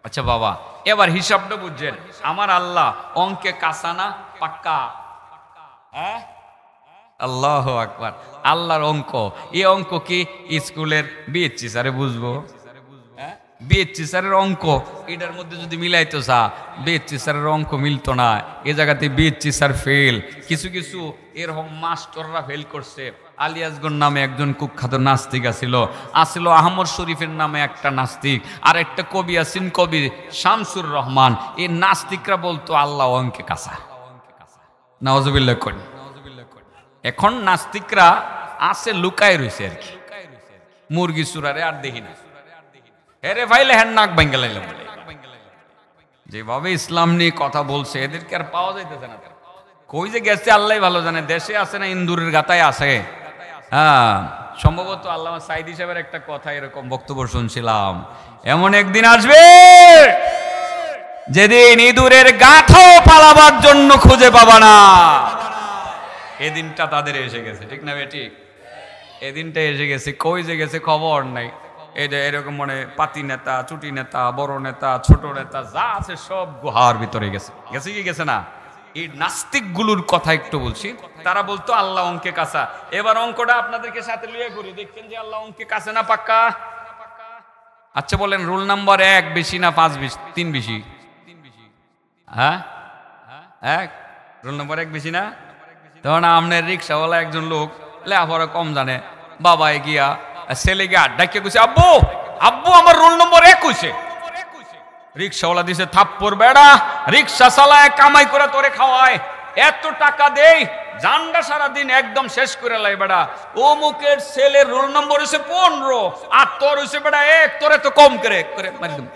আচ্ছা বাবা, এবার হিসাবটা বুঝছেন। আমার আল্লাহ অঙ্কে কাঁচা না পাক্কা? হ্যাঁ, আল্লাহু আকবার। আল্লাহর অঙ্ক, এই অঙ্ক কি স্কুলের বিএসসি স্যারে বুঝবো? বিএসসি স্যারের অঙ্ক এটার মধ্যে যদি মিলাইতো চা, বিএসসি স্যারের অঙ্ক মিলতো না। এ জায়গাতে বিএসসি স্যার ফেল। কিছু কিছু এরকম মাস্টাররা ফেল করছে। আলিয়াসগঞ্জ নামে একজন কুখ্যাত নাস্তিক আসিল আহমদ শরীফের নামে একটা নাস্তিক, আর একটা কবি আছেন কবি শামসুর রহমান। এই নাস্তিকরা বলতো আল্লাহ অঙ্কে কাঁচা। নাউজুবিল্লাহ করি। এখন নাস্তিকরা আছে লুকায় রয়েছে আর কি, মুরগি চুরারে আর দেখি না। হেরে ভাইলে হ্যাঁ নাক ভাঙ্গা লাইলাম। যেভাবে ইসলাম নিয়ে কথা বলছে এদেরকে আর পাওয়া যাইতেছে না। কই যে গেছে আল্লাহ ভালো জানে। দেশে আছে না ইন্দুরের গাতায় আছে? হ্যাঁ, সম্ভবত আল্লামা সাইদি সাহেবের একটা কথা এরকম বক্তব্য শুনছিলাম, এমন একদিন আসবে যেদিন ইঁদুরের গাঁথও পালাবার জন্য খুঁজে পাবা না। এদিনটা তাদের এসে গেছে, ঠিক না বেটি? এদিনটা এসে গেছে। কই যে গেছে খবর নাই। এটা এরকম মানে পাতি নেতা, চুটি নেতা, বড় নেতা, ছোট নেতা যা আছে সব গুহার ভিতরে গেছে। গেছে কি গেছে না? এই নাস্তিকগুলোর কথা একটু বলছি। তারা বলতো আল্লাহ অঙ্কে কাঁচা। এবার অঙ্কটা আপনাদেরকে সাথে লিয়ে করি, দেখছেন যে আল্লাহ অঙ্কে কাছে না পাক্কা? আচ্ছা বলেন, রুল নাম্বার 1 বেশি না 5 বেশি, 3 বেশি? হ্যাঁ, রুল নাম্বার 1 বেশি না? তখন আপনার রিক্সাওয়ালা একজন লোক লেখাপড়া কম জানে, বাবায় গিয়া ছেলে গিয়ে ডাকিয়ে কইছে, আব্বু আব্বু আমার রোল নম্বর 1 হইছে। রিক্সাওয়ালা দিছে থাপ্পড়, বেড়া রিক্সা চালায় কামাই করে তোরে খাওয়ায়, এত টাকা দেই জানডা সারাদিন একদম শেষ করে লাই, বেড়া ও মুখের ছেলের রোল নম্বর হইছে 15 আর তোর হইছে বেড়া 1, তোরে তো কম করে মারি দেব।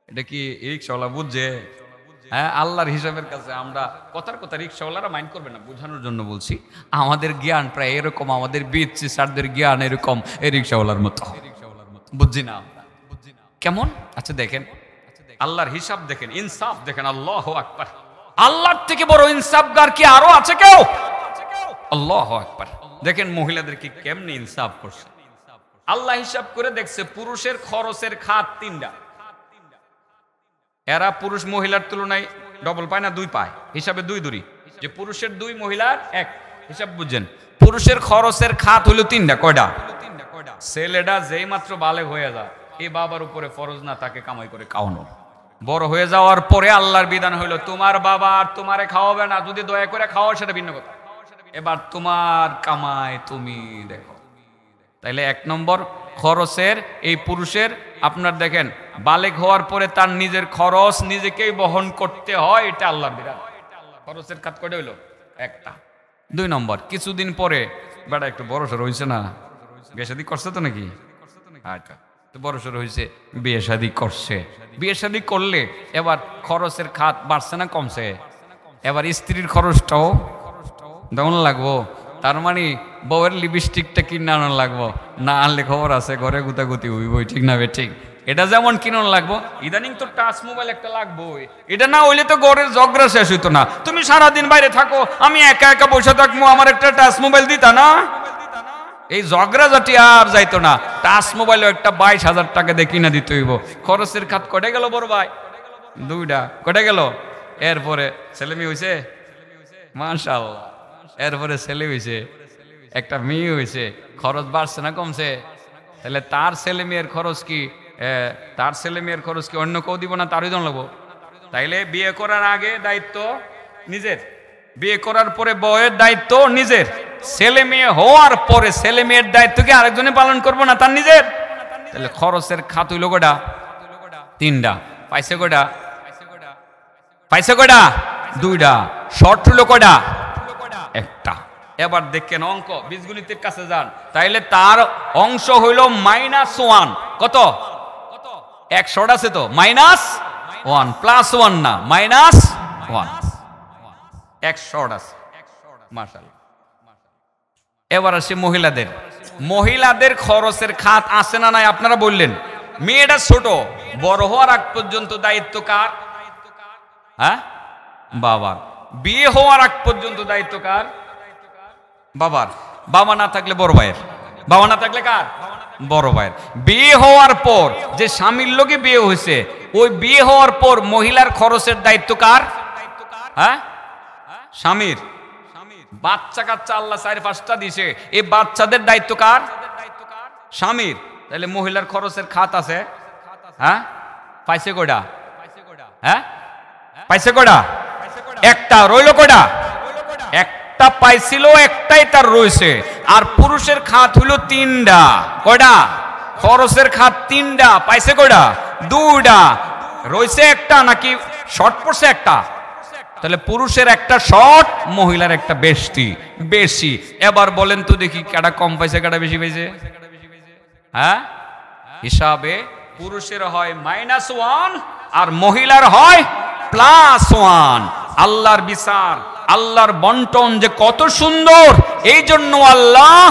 এটা কি রিক্সাওয়ালা বুঝছে? হ্যাঁ, আল্লাহর হিসাবের কাছে আমরা কথার কথা রিক্সাওয়ালারা মাইন্ড করবে না, বোঝানোর জন্য বলছি। আমাদের জ্ঞান প্রায় এরকম, আমাদের বিচ্ছি স্যারদের জ্ঞান এরকম এই রিক্সাওয়ালার মতো, বুঝছি না কেমন? আচ্ছা দেখেন আল্লাহর হিসাব দেখেন, ইনসাফ দেখেন, আল্লাহু আকবার। আল্লাহর থেকে বড় ইনসাফগার কি আরো আছে কেউ? আল্লাহু আকবার। দেখেন মহিলাদেরকে কেমনে ইনসাফ করছে আল্লাহ। হিসাব করে দেখছে পুরুষের খরচের খাত 3টা, এরা পুরুষ মহিলার তুলনায় ডবল পায় না, 2 পায়, হিসাবে 2 দুরি, যে পুরুষের 2 মহিলার 1, হিসাব বুঝছেন? পুরুষের খরচের খাত হইল 3টা। কয়টা? ছেলেটা যেই মাত্র বালেগ হয়ে যায়, এই বাবার উপরে ফরজ না তাকে কামাই করে খাওয়ানো। বড় হয়ে যাওয়ার পরে আল্লাহর বিধান হইল তোমার বাবা আর তোমারে খাওয়াবে না, যদি দয়া করে খাওয়া সেটা ভিন্ন কথা, এবার তোমার কামাই তুমি দেখো। তাইলে 1 নম্বর খরচের এই পুরুষের, আপনার দেখেন বালেগ হওয়ার পরে তার নিজের খরচ নিজেকেই বহন করতে হয়, এটা আল্লাহর বিধান। খরচের খাত কয়টা হইল? 1টা। 2 নম্বর কিছুদিন পরে বেটা একটু বড়সড় হয়েছে না, বিয়ে শাদী করছে তো নাকি? আচ্ছা, তো বড়সড় হয়েছে, বিয়ে শাদী করছে। বিয়ে শাদী করলে এবার খরচের খাত বাড়ছে না কমছে? এবার স্ত্রীর খরচটাও দেওয়ান লাগবো, তার মানে বউয়ের লিপস্টিকটা কিনে আনার লাগবো, না আনলে খবর আছে ঘরে গুতাগুতি হইবই, ঠিক না? ঠিক, এটা যেমন কিনুন লাগবো, ইদানিং তো টাচ মোবাইল একটা লাগবো, এটা না হইলে তো ঘরের ঝগড়া শেষ হইতো না। তুমি সারাদিন বাইরে থাকো, আমি একা একা বসে থাকবো, আমার একটা টাচ মোবাইল দিতা না, এই ঝগড়া জাতি আর যাইতো না। টাচ মোবাইল একটা 22,000 টাকা দিয়ে কিনা দিতে হইব। খরচের খাত কটে গেল বড় ভাই, 2টা কটে গেল। এরপরে ছেলে মেয়ে হয়েছে, মাশাআল্লাহ, এরপরে ছেলে হয়েছে, একটা মেয়ে হয়েছে, খরচ বাড়ছে না কমছে? তাহলে তার ছেলে মেয়ের খরচ কি, তার ছেলে মেয়ের খরচ কি অন্য কেউ দিব না, তারই জন লাগবো? তাইলে বিয়ে করার আগে দায়িত্ব নিজের, বিয়ে করার পরে বউয়ের দায়িত্ব নিজের, ছেলে মেয়ে হওয়ার পরে ছেলে মেয়ের দায়িত্ব কি আরেকজনে পালন করবো না, তার নিজের? তাহলে খরচের খাত হইল কয়টা? 3টা। পাইছে কয়টা? পাইছে কয়টা? 2টা। শর্ট হইল কয়টা? 1টা। এবার দেখেন অঙ্ক, বীজগণিতের কাছে যান, তাইলে তার অংশ হইল -1। কত? 1 শর্ট আছে তো, -1 +1 না, -1, 1 শর্ট আছে, মাশাআল্লাহ। এবার আসে মহিলাদের, মহিলাদের খরচের খাত আছে না নাই আপনারা বললেন? মেয়েটা ছোট, বড় হওয়ার আগ পর্যন্ত দায়িত্ব কার? হ্যাঁ, বাবার। বিয়ে হওয়ার আগ পর্যন্ত দায়িত্ব কার? বাবার। বাবা না থাকলে বড় ভাইয়ের, বাবা না থাকলে কার? বড় ভাইয়ের। বিয়ে হওয়ার পর যে স্বামীর লোকে বিয়ে হয়েছে, ওই বিয়ে হওয়ার পর মহিলার খরচের দায়িত্ব কার? হ্যাঁ, স্বামীর। বাচ্চা কাচ্চা আল্লাহ 4-5টা দিছে, এই বাচ্চাদের দায়িত্ব কার? স্বামীর। তাহলে মহিলার খরচের খাত আছে। হ্যাঁ, পাইছে কয়টা? হ্যাঁ, পাইছে কয়টা? 1টা। রইল কয়টা? 1টা পাইছিল, 1টাই তার রয়েছে। আর পুরুষের খাত হইল 3টা। কয়টা? খরচের খাত 3টা। পাইছে কয়টা? 2টা। রয়েছে 1টা, নাকি শর্ট পড়ছে 1টা? তাহলে পুরুষের 1টা শর্ট, মহিলার 1টা বেশি। এবার বলেন তো দেখি, কেডা কম পাইছে কেডা বেশি পাইছে? হ্যাঁ, হিসাবে পুরুষের হয় -1 আর মহিলার হয় +1। আল্লাহর বিচার, আল্লাহর বন্টন যে কত সুন্দর! এই জন্য আল্লাহ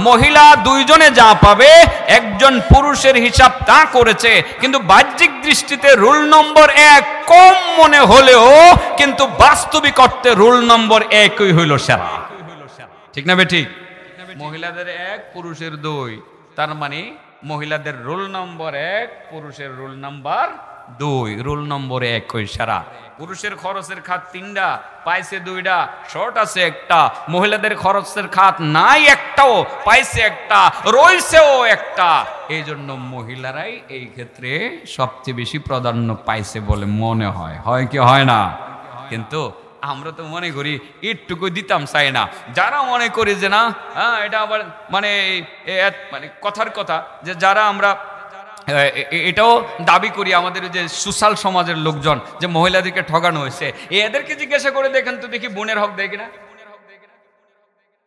মহিলা 2 জনে যা পাবে, একজন পুরুষের হিসাব তা করেছে। কিন্তু বাহ্যিক দৃষ্টিতে রুল নম্বর 1 কম মনে হলেও কিন্তু বাস্তবিক অর্থে রুল নম্বর 1ই হইল সেরা, ঠিক না বেঠিক? মহিলাদের 1, পুরুষের 2, তার মানে মহিলাদের রুল নম্বর 1, পুরুষের রুল নাম্বার 2, রুল নম্বর 1 ইশারা। পুরুষের খরচের খাত 3টা, পাইছে 2টা, শর্ট আছে একটা। মহিলাদের খরচের খাত নাই একটাও, পাইছে একটা, রইছেও একটা। এই জন্য মহিলারাই এই ক্ষেত্রে সবচেয়ে বেশি প্রাধান্য পাইছে বলে মনে হয়। হয় কি হয় না? কিন্তু আমরা তো মনে করি একটুকু দিতাম চাই না। যারা মনে করি যে না, এটা আবার মানে কথার কথা, যে যারা আমরা এটাও দাবি করি আমাদের যে সোশ্যাল সমাজের লোকজন, যে মহিলাদেরকে ঠকানো হয়েছে, এদেরকে জিজ্ঞাসা করে দেখেন তো দেখি বোনের হক দেয় কিনা।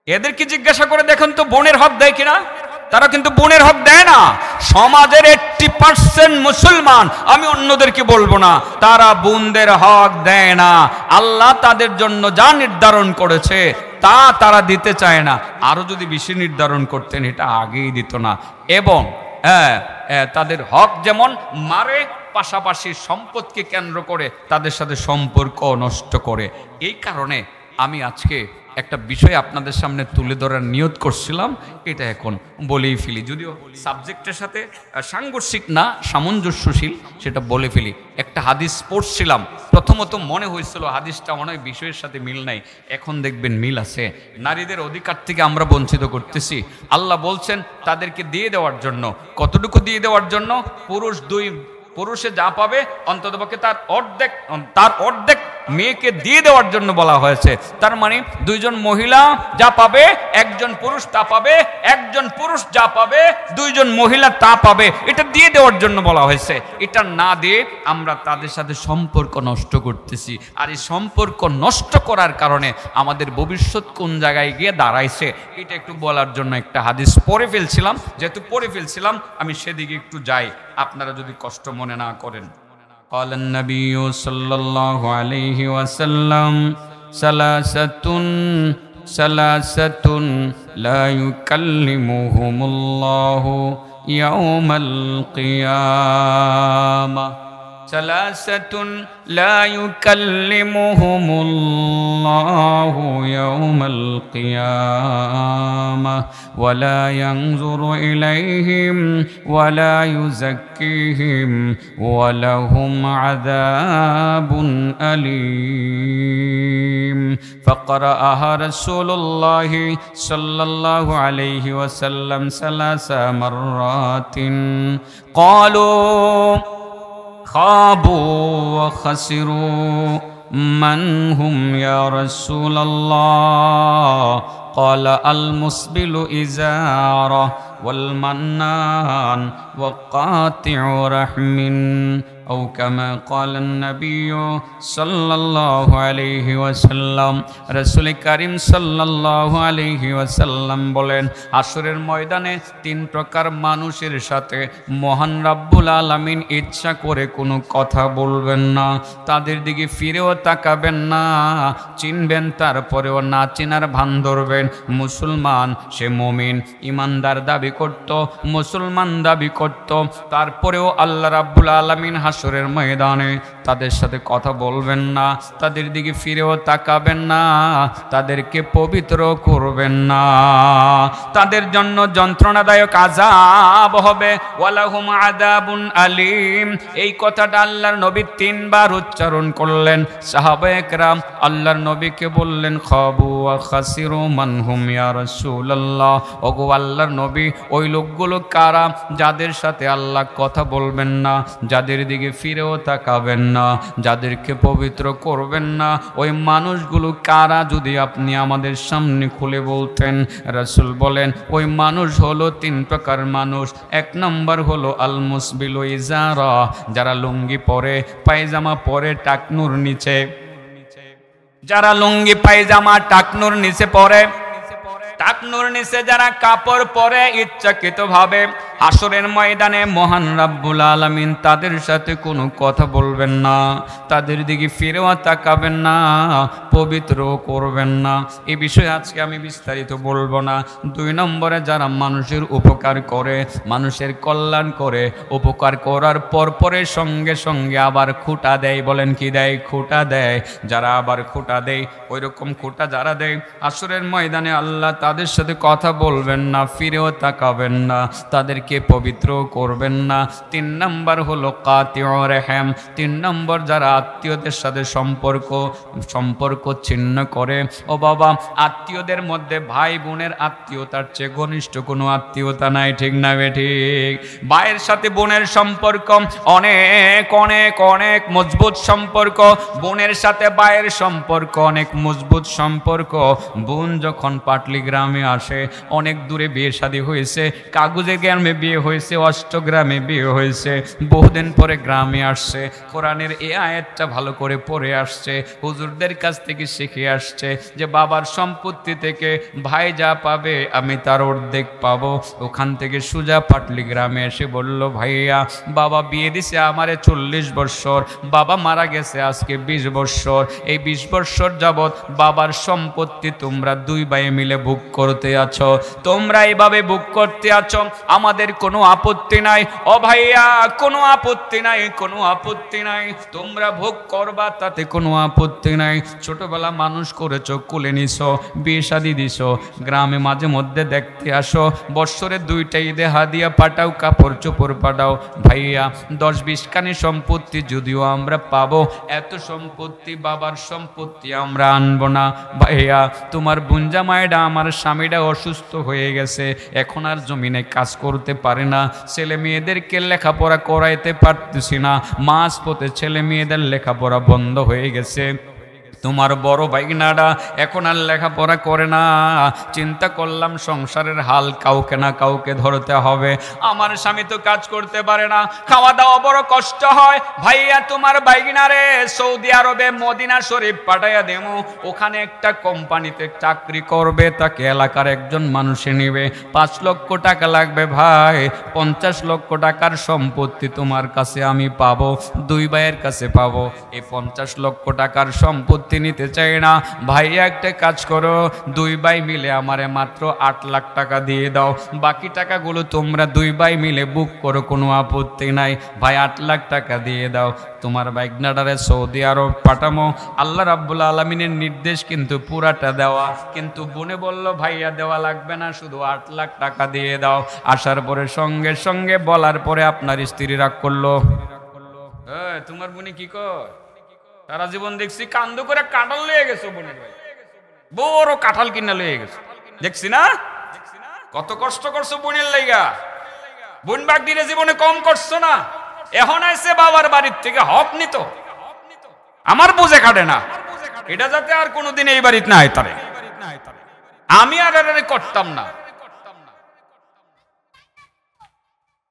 এদেরকে জিজ্ঞাসা করে দেখেন তো বোনের হক দেয় কিনা। তারা কিন্তু বোনের হক দেয় না। সমাজের 80% মুসলমান, আমি অন্যদেরকে বলবো না, তারা বোনদের হক দেয় না। আল্লাহ তাদের জন্য যা নির্ধারণ করেছে তা তারা দিতে চায় না। আরো যদি বেশি নির্ধারণ করতেন এটা আগেই দিত না। এবং তাদের হক যেমন মারে, পাশাপাশি সম্পদকে কেন্দ্র করে তাদের সাথে সম্পর্ক নষ্ট করে। এই কারণে আমি আজকে একটা বিষয় আপনাদের সামনে তুলে ধরার নিয়ত করছিলাম, এটা এখন বলেই ফেলি। যদিও সাবজেক্টের সাথে সাংঘর্ষিক না, সামঞ্জস্যশীল, সেটা বলে ফেলি। একটা হাদিস পড়ছিলাম, প্রথমত মনে হয়েছিল হাদিসটা অনেক বিষয়ের সাথে মিল নাই, এখন দেখবেন মিল আছে। নারীদের অধিকার থেকে আমরা বঞ্চিত করতেছি। আল্লাহ বলছেন তাদেরকে দিয়ে দেওয়ার জন্য। কতটুকু দিয়ে দেওয়ার জন্য? পুরুষে যা পাবে অন্ততপক্ষে তার অর্ধেক মেয়েকে দিয়ে দেওয়ার জন্য বলা হয়েছে। তার মানে 2জন মহিলা যা পাবে, একজন পুরুষ তা পাবে, একজন পুরুষ যা পাবে 2জন মহিলা তা পাবে। এটা দিয়ে দেওয়ার জন্য বলা হয়েছে। এটা না দিয়ে আমরা তাদের সাথে সম্পর্ক নষ্ট করতেছি। আর এই সম্পর্ক নষ্ট করার কারণে আমাদের ভবিষ্যৎ কোন জায়গায় গিয়ে দাঁড়াইছে, এটা একটু বলার জন্য একটা হাদিস পড়ে ফেলছিলাম। যেহেতু পড়ে ফেলছিলাম আমি সেদিকে একটু যাই, আপনারা যদি কষ্ট মনে না করেন। قال النبي صلى الله عليه وسلم ثلاثة لا يكلمهم الله يوم القيامة. ثلاثة لا يكلمهم الله يوم القيامة ولا ينظر إليهم ولا يزكيهم ولهم عذاب أليم. فقرأها رسول الله صلى الله عليه وسلم 3 مرات. قالوا خابوا وخسروا من هم يا رسول الله؟ قال المسبل إزاره والمنان وقاطع رحم أو كما قال النبي صلى الله عليه وسلم. رسول كريم صلى الله عليه وسلم বলেন, হাসরের ময়দানে 3 প্রকার মানুষের সাথে মহান রাব্বুল আলামিন ইচ্ছা করে কোনো কথা বলবেন না, তাদের দিকে ফিরেও তাকাবেন না, চিনবেন তারপরেও না চিনার ভান ধরবেন। মুসলমান, সে মুমিন ইমানদার দাবি করত, মুসলমান দাবি করত, তারপরেও আল্লাহ রাব্বুল আলামিন হাসরের ময়দানে তাদের সাথে কথা বলবেন না, তাদের দিকে ফিরেও তাকাবেন না, তাদেরকে পবিত্র করবেন না। তাদের জন্য যন্ত্রণাদায়ক আযাব হবে। ওয়ালাহুম আযাবুন আলীম। এই কথাটা আল্লাহর নবী 3 বার উচ্চারণ করলেন। সাহাবায়ে কেরাম আল্লাহর নবীকে বললেন, খাবু ওয়া খাসিরু মান হুম ইয়া রাসূলুল্লাহ। ওগো আল্লাহর নবী, ওই লোকগুলো কারা যাদের সাথে আল্লাহ কথা বলবেন না, যাদের দিকে ফিরেও তাকাবেন না, যাদেরকে পবিত্র করবেন না, ওই মানুষগুলো কারা যদি আপনি আমাদের সামনে খুলে বলতেন। রাসূল বলেন, ওই মানুষ হলো 3 প্রকার মানুষ। 1 নম্বর হলো আল মুসবিলু ইজারা, যারা লুঙ্গি পরে, পায়জামা পরে টাকনুর নিচে, যারা লুঙ্গি পায়জামা টাকনুর নিচে পরে, টাকনুর নিচে যারা কাপড় পরে ইচ্ছাকৃতভাবে, হাসরের ময়দানে মহান রাব্বুল আলামিন তাদের সাথে কোনো কথা বলবেন না, তাদের দিকে ফিরেও তাকাবেন না, পবিত্র করবেন না। এই বিষয়ে আজকে আমি বিস্তারিত বলবো না। 2 নম্বরে যারা মানুষের উপকার করে, মানুষের কল্যাণ করে, উপকার করার পরে সঙ্গে সঙ্গে আবার খুঁটা দেয়। বলেন কি দেয়? খুঁটা দেয়। যারা আবার খুঁটা দেয়, ওই রকম খুঁটা যারা দেয়, হাসরের ময়দানে আল্লাহ তাদের সাথে কথা বলবেন না, ফিরেও তাকাবেন না, তাদের তাদেরকে পবিত্র করবেন না। 3 নম্বর হলো কাতিউর রহম, 3 নম্বর যারা আত্মীয়দের সাথে সম্পর্ক ছিন্ন করে। ও বাবা, আত্মীয়দের মধ্যে ভাই বোনের আত্মীয়তার চেয়ে ঘনিষ্ঠ কোনো আত্মীয়তা নাই, ঠিক না বেঠিক? ভাইয়ের সাথে বোনের সম্পর্ক অনেক অনেক অনেক মজবুত সম্পর্ক, বোনের সাথে ভাইয়ের সম্পর্ক অনেক মজবুত সম্পর্ক। বোন যখন পাটলি গ্রামে আসে, অনেক দূরে বিয়ে শাদী হয়েছে, কাগজে গ্রামে বিয়ে হয়েছে, অষ্টগ্রামে বিয়ে হয়েছে, বহুদিন পরে গ্রামে আসছে, কোরআনের এই আয়াতটা ভালো করে পড়ে আসছে, হুজুরদের কাছ থেকে শিখে আসছে যে বাবার সম্পত্তি থেকে ভাই যা পাবে আমি তার অর্ধেক পাবো। ওখান থেকে সুজা পাটলি গ্রামে এসে বলল, ভাইয়া বাবা বিয়ে দিছে আমারে 40 বৎসর, বাবা মারা গেছে আজকে 20 বৎসর, এই 20 বৎসর যাবৎ বাবার সম্পত্তি তোমরা 2 ভাই মিলে ভোগ করতে আছো, তোমরা এইভাবে ভোগ করতে আছো, আমাদের কোনো আপত্তি নাই। ও ভাইয়া, কোনো আপত্তি নাই, কোনো আপত্তি নাই, তোমরা ভোগ করবা, তাতে কোনো আপত্তি নাই। ছোটবেলা মানুষ করেছো, কোলে নিছো, বিয়ে শাদী দিছো, গ্রামে মাঝে মধ্যে দেখতে আসো, বৎসরে 2টা ঈদে হাদিয়া পাঠাও, কাপড় চোপড় পাঠাও। ভাইয়া 10-20 খানি সম্পত্তি যদিও আমরা পাবো, এত সম্পত্তি বাবার সম্পত্তি আমরা আনবো না। ভাইয়া তোমার বুঞ্জা মায়েরা, আমার স্বামীরা অসুস্থ হয়ে গেছে, এখন আর জমিনে কাজ করতে পারে না, ছেলে মেয়েদেরকে লেখাপড়া করাইতে পারতেছি না, মাঝপথে ছেলে মেয়েদের লেখাপড়া বন্ধ হয়ে গেছে, তোমার বড় ভাইগনারা এখন আর লেখাপড়া করে না, চিন্তা করলাম সংসারের হাল কাউকে না কাউকে ধরতে হবে, আমার স্বামী তো কাজ করতে পারে না, খাওয়া দাওয়া বড় কষ্ট হয়, ভাইয়া তোমার ভাইগনারে সৌদি আরবে মদিনা শরীফ পাঠাইয়া দেবো, ওখানে একটা কোম্পানিতে চাকরি করবে, তাকে এলাকার একজন মানুষে নিবে, 5 লক্ষ টাকা লাগবে ভাই, 50 লক্ষ টাকার সম্পত্তি তোমার কাছে আমি পাবো, 2 ভাইয়ের কাছে পাবো, এই 50 লক্ষ টাকার সম্পত্তি নিতে চাই না। ভাই একটা কাজ করো, 2 ভাই মিলে আমারে মাত্র 8 লাখ টাকা দিয়ে দাও, বাকি টাকাগুলো তোমরা 2 ভাই মিলে বুক করো, কোনো আপত্তি নাই। ভাই 8 লাখ টাকা দিয়ে দাও, তোমার ভাইগনাটারে সৌদি আরব পাঠামো। আল্লাহ রাব্বুল আলামিনের নির্দেশ কিন্তু পুরাটা দেওয়া, কিন্তু বোনে বলল ভাইয়া দেওয়া লাগবে না, শুধু 8 লাখ টাকা দিয়ে দাও। আসার পরে সঙ্গে সঙ্গে বলার পরে আপনার স্ত্রী রাগ করলো, তোমার বোনে কি কয়, সারা জীবন দেখছি কান্দ করে কাঁঠাল লয়ে গেছো, বোনের ভাই বড় কাঁঠাল কিনা লয়ে গেছো, দেখছি না কত কষ্ট করছো বোনের লাইগা, বোন বাগ দিলে জীবনে কম করছো না, এখন আইছে বাবার বাড়ির থেকে হক নিত, আমার বুঝে কাটে না, এটা যাতে আর কোনোদিন এই বাড়িতে না আইতারে, আমি আর করতাম না,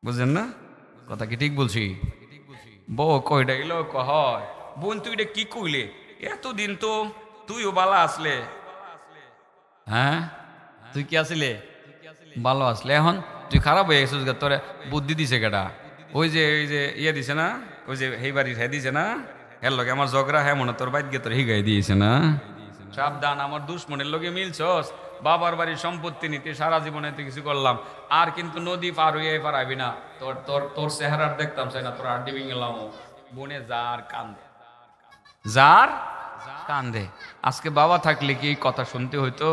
বুঝলেন না কথা কি ঠিক বলছি? বউ কইটা এলো কয়, বোন তুই এটা কি কইলে, এতদিন তো তুইও বালা আসলে, হ্যাঁ তুই কি আসলে ভালো আসলে, এখন তুই খারাপ হয়ে গেছিস, তোরে বুদ্ধি দিছে কেটা, ওই যে ইয়ে দিছে না, ওই যে হেই বাড়ির হ্যাঁ দিছে না, এর লগে আমার ঝগড়া, হ্যাঁ মনে তোর বাইক গিয়ে তোর হিগাই দিয়েছে না, সাবধান আমার দুশ্মনের লগে মিলছস, বাবার বাড়ির সম্পত্তি নিতে সারা জীবনে তুই কিছু করলাম, আর কিন্তু নদী পার হইয়া পারাবি না, তোর তোর তোর চেহারার দেখতাম চাই না, তোর আড্ডি ভেঙেলাম। বোনে যার কান্দে, যার কান্দে, আজকে বাবা থাকলে কি এই কথা শুনতে হইতো,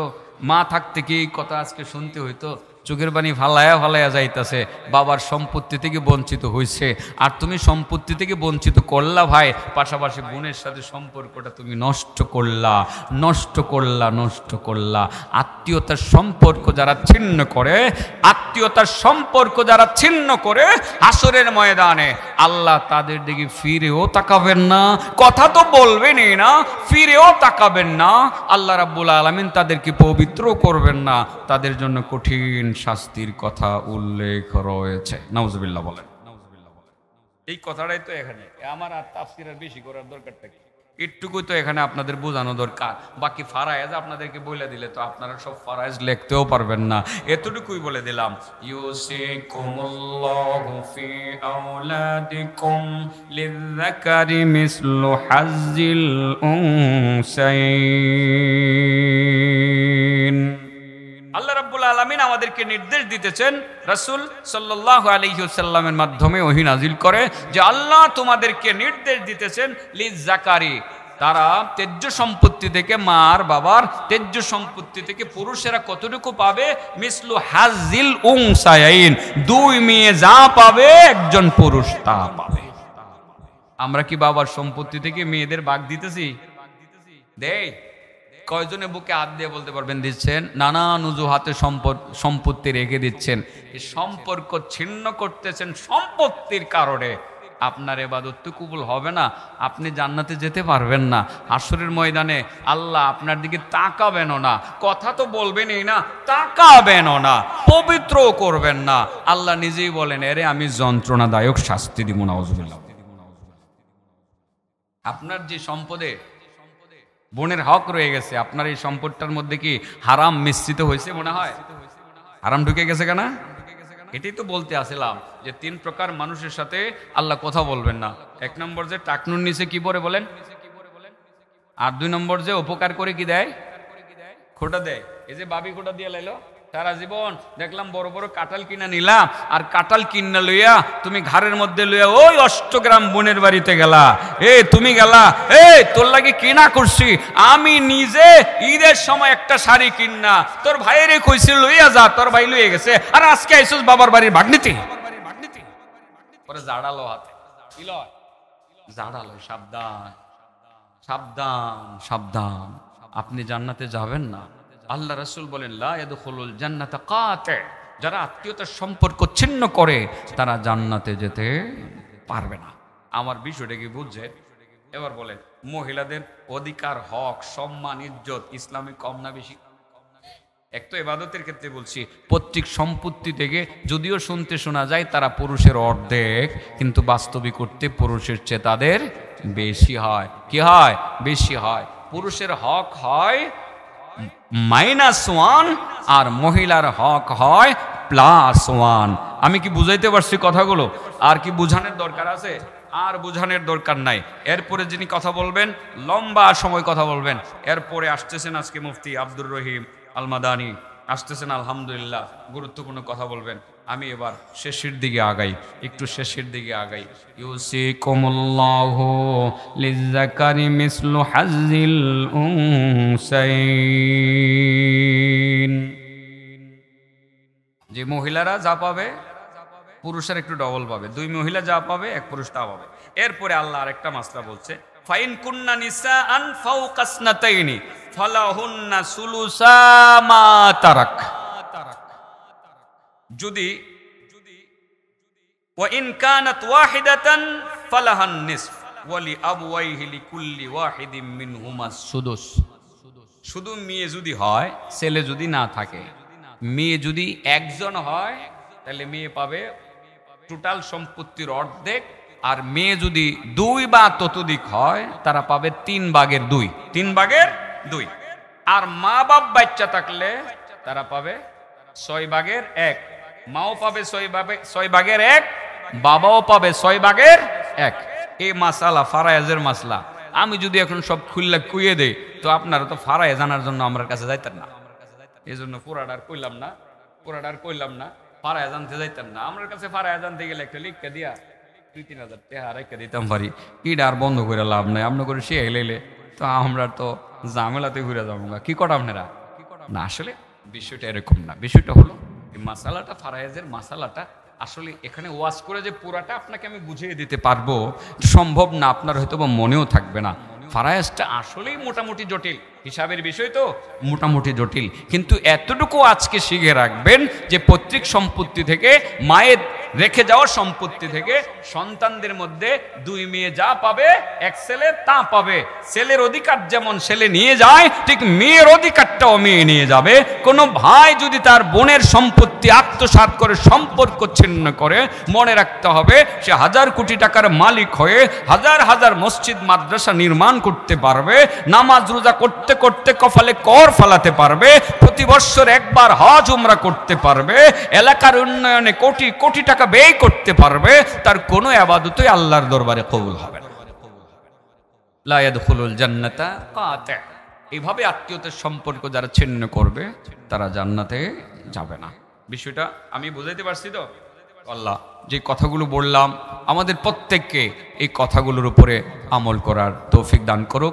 মা থাকতে কি এই কথা আজকে শুনতে হইতো, চোখের পানি ফালায়া ফালায়া যাইতাছে, বাবার সম্পত্তি থেকে বঞ্চিত হইছে, আর তুমি সম্পত্তি থেকে বঞ্চিত করলা ভাই, পাশাপাশি বোনের সাথে সম্পর্কটা তুমি নষ্ট করলা, নষ্ট করলা, নষ্ট করলা। আত্মীয়তার সম্পর্ক যারা ছিন্ন করে, আত্মীয়তার সম্পর্ক যারা ছিন্ন করে, হাসরের ময়দানে আল্লাহ তাদের দিকে ফিরেও তাকাবেন না, কথা তো বলবেনই না, ফিরেও তাকাবেন না, আল্লাহ রাব্বুল আলামিন তাদেরকে পবিত্র করবেন না, তাদের জন্য কঠিন শাস্তির কথা উল্লেখ রয়েছে। নাউজুবিল্লাহ বলেন। এই কথাটাই তো এখানে আমার আর তাফসীর আর বেশি করার দরকারটা কি, একটুকুই তো এখানে আপনাদের বোঝানো দরকার, বাকি ফারায়েজ আপনাদেরকে বলে দিলে তো আপনারা সব ফারায়েজ লিখতেও পারবেন না, এতটুকুই বলে দিলাম। ইউসিকুমুল্লাহু ফি আওলাদিকুম লিযযাকারি মিসলু হাজ্জিল উনসাইন। আল্লাহ রাব্বুল আলামিন আমাদেরকে নির্দেশ দিতেছেন, রাসূল সাল্লাল্লাহু আলাইহি ওয়াসাল্লামের মাধ্যমে ওহী নাজিল করে যে আল্লাহ তোমাদেরকে নির্দেশ দিতেছেন লিযযাকারি, তারা তেজ্য সম্পত্তি থেকে, মার বাবার তেজ্য সম্পত্তি থেকে পুরুষেরা কতটুকু পাবে? মিসলু হাজিল উনসায়াইন, দুই মেয়ে যা পাবে একজন পুরুষ তা পাবে। আমরা কি বাবার সম্পত্তি থেকে মেয়েদের ভাগ দিতেছি? দেই? কয়জনে বুকে হাত দিয়ে বলতে পারবেন দিচ্ছেন? নানান অজুহাতে সম্পত্তি রেখে দিচ্ছেন। এই সম্পর্ক ছিন্ন করতেছেন সম্পত্তির কারণে। আপনার ইবাদত তো কবুল হবে না, আপনি জান্নাতে যেতে পারবেন না। হাসরের ময়দানে আল্লাহ আপনার দিকে তাকাবেনও না, কথা তো বলবেনই না, তাকাবেনও না, পবিত্র করবেন না। আল্লাহ নিজেই বলেন, এরে আমি যন্ত্রণাদায়ক শাস্তি দিব। নাউযুবিল্লাহ। আপনার যে সম্পদে বোনের হক রয়ে গেছে, আপনার এই সম্পদটার মধ্যে কি হারাম মিশ্রিত হয়েছে? মনে হয় হারাম ঢুকে গেছে কেনা? এটাই তো বলতে আসলাম যে 3 প্রকার মানুষের সাথে আল্লাহ কথা বলবেন না। 1 নম্বর যে টাকনুর নিচে কি পরে বলেন, আর 2 নম্বর যে উপকার করে কি দেয়? খোটা দেয়। এই যে বাবি খোটা দিয়ে লাইলো, সারা জীবন দেখলাম বড় বড় কাঁঠাল কিনা নিলাম, আর কাঁঠাল কিনা লইয়া তুমি ঘরের মধ্যে লইয়া ওই 8 গ্রাম বোনের বাড়িতে গেলা। তুমি গেলা, তোর লাগে কিনা করছি আমি নিজে ঈদের সময় একটা শাড়ি কিনা, তোর ভাইয়েরে কইছি লইয়া যা, তোর ভাই লইয়া গেছে, আর আজকে আইসুস বাবার বাড়ির ভাগনিতে। পরে জাড়ালো হাতে, কি লয়? জাড়ালো। সাবধান সাবধান সাবধান, আপনি জান্নাতে যাবেন না। আল্লাহ রাসূল বলেন, লা ইয়াদখুলুল জান্নাতা কাতি, যারা আত্মীয়তার সম্পর্ক ছিন্ন করে তারা জান্নাতে যেতে পারবে না। আমার বিষয়টা কি বুঝছে? এবার বলেন, মহিলাদের অধিকার, হক, সম্মান, ইজ্জত ইসলামে কম না বেশি? এক তো ইবাদতের ক্ষেত্রে বলছি, পৈতৃক সম্পত্তি থেকে যদিও শুনতে শোনা যায় তারা পুরুষের অর্ধেক, কিন্তু বাস্তবিক করতে পুরুষের চেয়ে তাদের বেশি হয়। কি হয়? বেশি হয়। পুরুষের হক হয় -1 আর মহিলার হক হয় +1। আমি কি বুঝাইতে পারছি কথাগুলো? আর কি বুঝানোর দরকার আছে? আর বুঝানোর দরকার নাই। এরপরে যিনি কথা বলবেন, লম্বা সময় কথা বলবেন, এরপরে আসতেছেন আজকে মুফতি আব্দুর রহিম আল মাদানী, আসতেছেন আলহামদুলিল্লাহ, গুরুত্বপূর্ণ কথা বলবেন। আমি এবার শেষের দিকে আগাই, একটু শেষের দিকে আগাই। ইউসিকুমুল্লাহু লিযাকারি মিসলু হাজ্জিল উনসাইন। যে মহিলারা যা পাবে পুরুষের একটু ডবল পাবে, 2 মহিলা যা পাবে 1 পুরুষ তা পাবে। এরপরে আল্লাহ আরেকটা মাসলা বলছে, ফাইন কুন্না নিসাআন ফাওকা ইসনাতাইনি ফালাহুন্না সুলুসা মা তারাক। যদি ওয়া ইন কানাত ওয়াহিদাতান ফালাহান নিসফ ওয়া লিআবওয়াইহি লিকুল্লি ওয়াহিদিন মিনহুমা সুদুস। শুধু মেয়ে যদি হয়, ছেলে যদি না থাকে, মেয়ে যদি একজন হয় তাহলে মেয়ে পাবে টোটাল সম্পত্তির অর্ধেক, আর মেয়ে যদি 2 বা ততোধিক হয় তারা পাবে 3 ভাগের 2। 3 ভাগের 2। আর মা বাপ বাচ্চা থাকলে তারা পাবে 6 ভাগের 1। মাও পাবে 6 ভাগের 1, বাবাও পাবে 6 ভাগের 1। এই মাসালা ফারায়েজের মাসলা। আমি যদি এখন সব খুললা কুইয়ে দেই তো আপনারা তো ফারায়ে জানার জন্য আমার কাছে যাইতেন না। এই জন্য পুরাটার কইলাম না, ফারায়ে জানতে যাইতেন না। আমার কাছে ফারায়ে জানতে গেলে একটা লিখকে দিয়া 2-3 হাজার টাকা রেখে দিতাম পারি, ইটা আর বন্ধ করে লাভ নাই। আপনার করে সে হেলে তো আমরা তো ঝামেলাতে ঘুরে যাবো। কি কটা আপনারা না? আসলে বিষয়টা এরকম না। বিষয়টা হলো এই মাসালাটা, ফারায়েজের মাসালাটা আসলে এখানে ওয়াজ করে যে পুরাটা আপনাকে আমি বুঝিয়ে দিতে পারবো সম্ভব না, আপনার হয়তো বা মনেও থাকবে না। ফারায়েজটা আসলেই মোটামুটি জটিল, হিসাবের বিষয় তো মোটামুটি জটিল, কিন্তু এতটুকু আজকে শিখে রাখবেন যে পৈতৃক সম্পত্তি থেকে, মায়ের রেখে যাওয়া সম্পত্তি থেকে সন্তানদের মধ্যে 2 মেয়ে যা পাবে 1 ছেলে তা পাবে। ছেলের অধিকার যেমন ছেলে নিয়ে যায়, ঠিক মেয়ের অধিকারটাও মেয়ে নিয়ে যাবে। কোনো ভাই যদি তার বোনের সম্পত্তি আত্মসাৎ করে, সম্পর্ক ছিন্ন করে, মনে রাখতে হবে সে 1000 কোটি টাকার মালিক হয়ে হাজার হাজার মসজিদ মাদ্রাসা নির্মাণ করতে পারবে, নামাজ রোজা করতে করতে কপালে কর ফলাতে পারবে, প্রতি বছর একবার হজ উমরা করতে পারবে, এলাকার উন্নয়নে কোটি কোটি টাকা ব্যয় করতে পারবে, তার কোনো ইবাদতই আল্লাহর দরবারে কবুল হবে না। লা ইয়াদখুলুল জান্নাতা কাতি। এইভাবে আত্মীয়তার সম্পর্ক যারা ছিন্ন করবে তারা জান্নাতে যাবে না। বিষয়টা আমি বুঝাইতে পারছি তো? আল্লাহ যে কথাগুলো বললাম আমাদের প্রত্যেককে এই কথাগুলোর উপরে আমল করার তৌফিক দান করুক।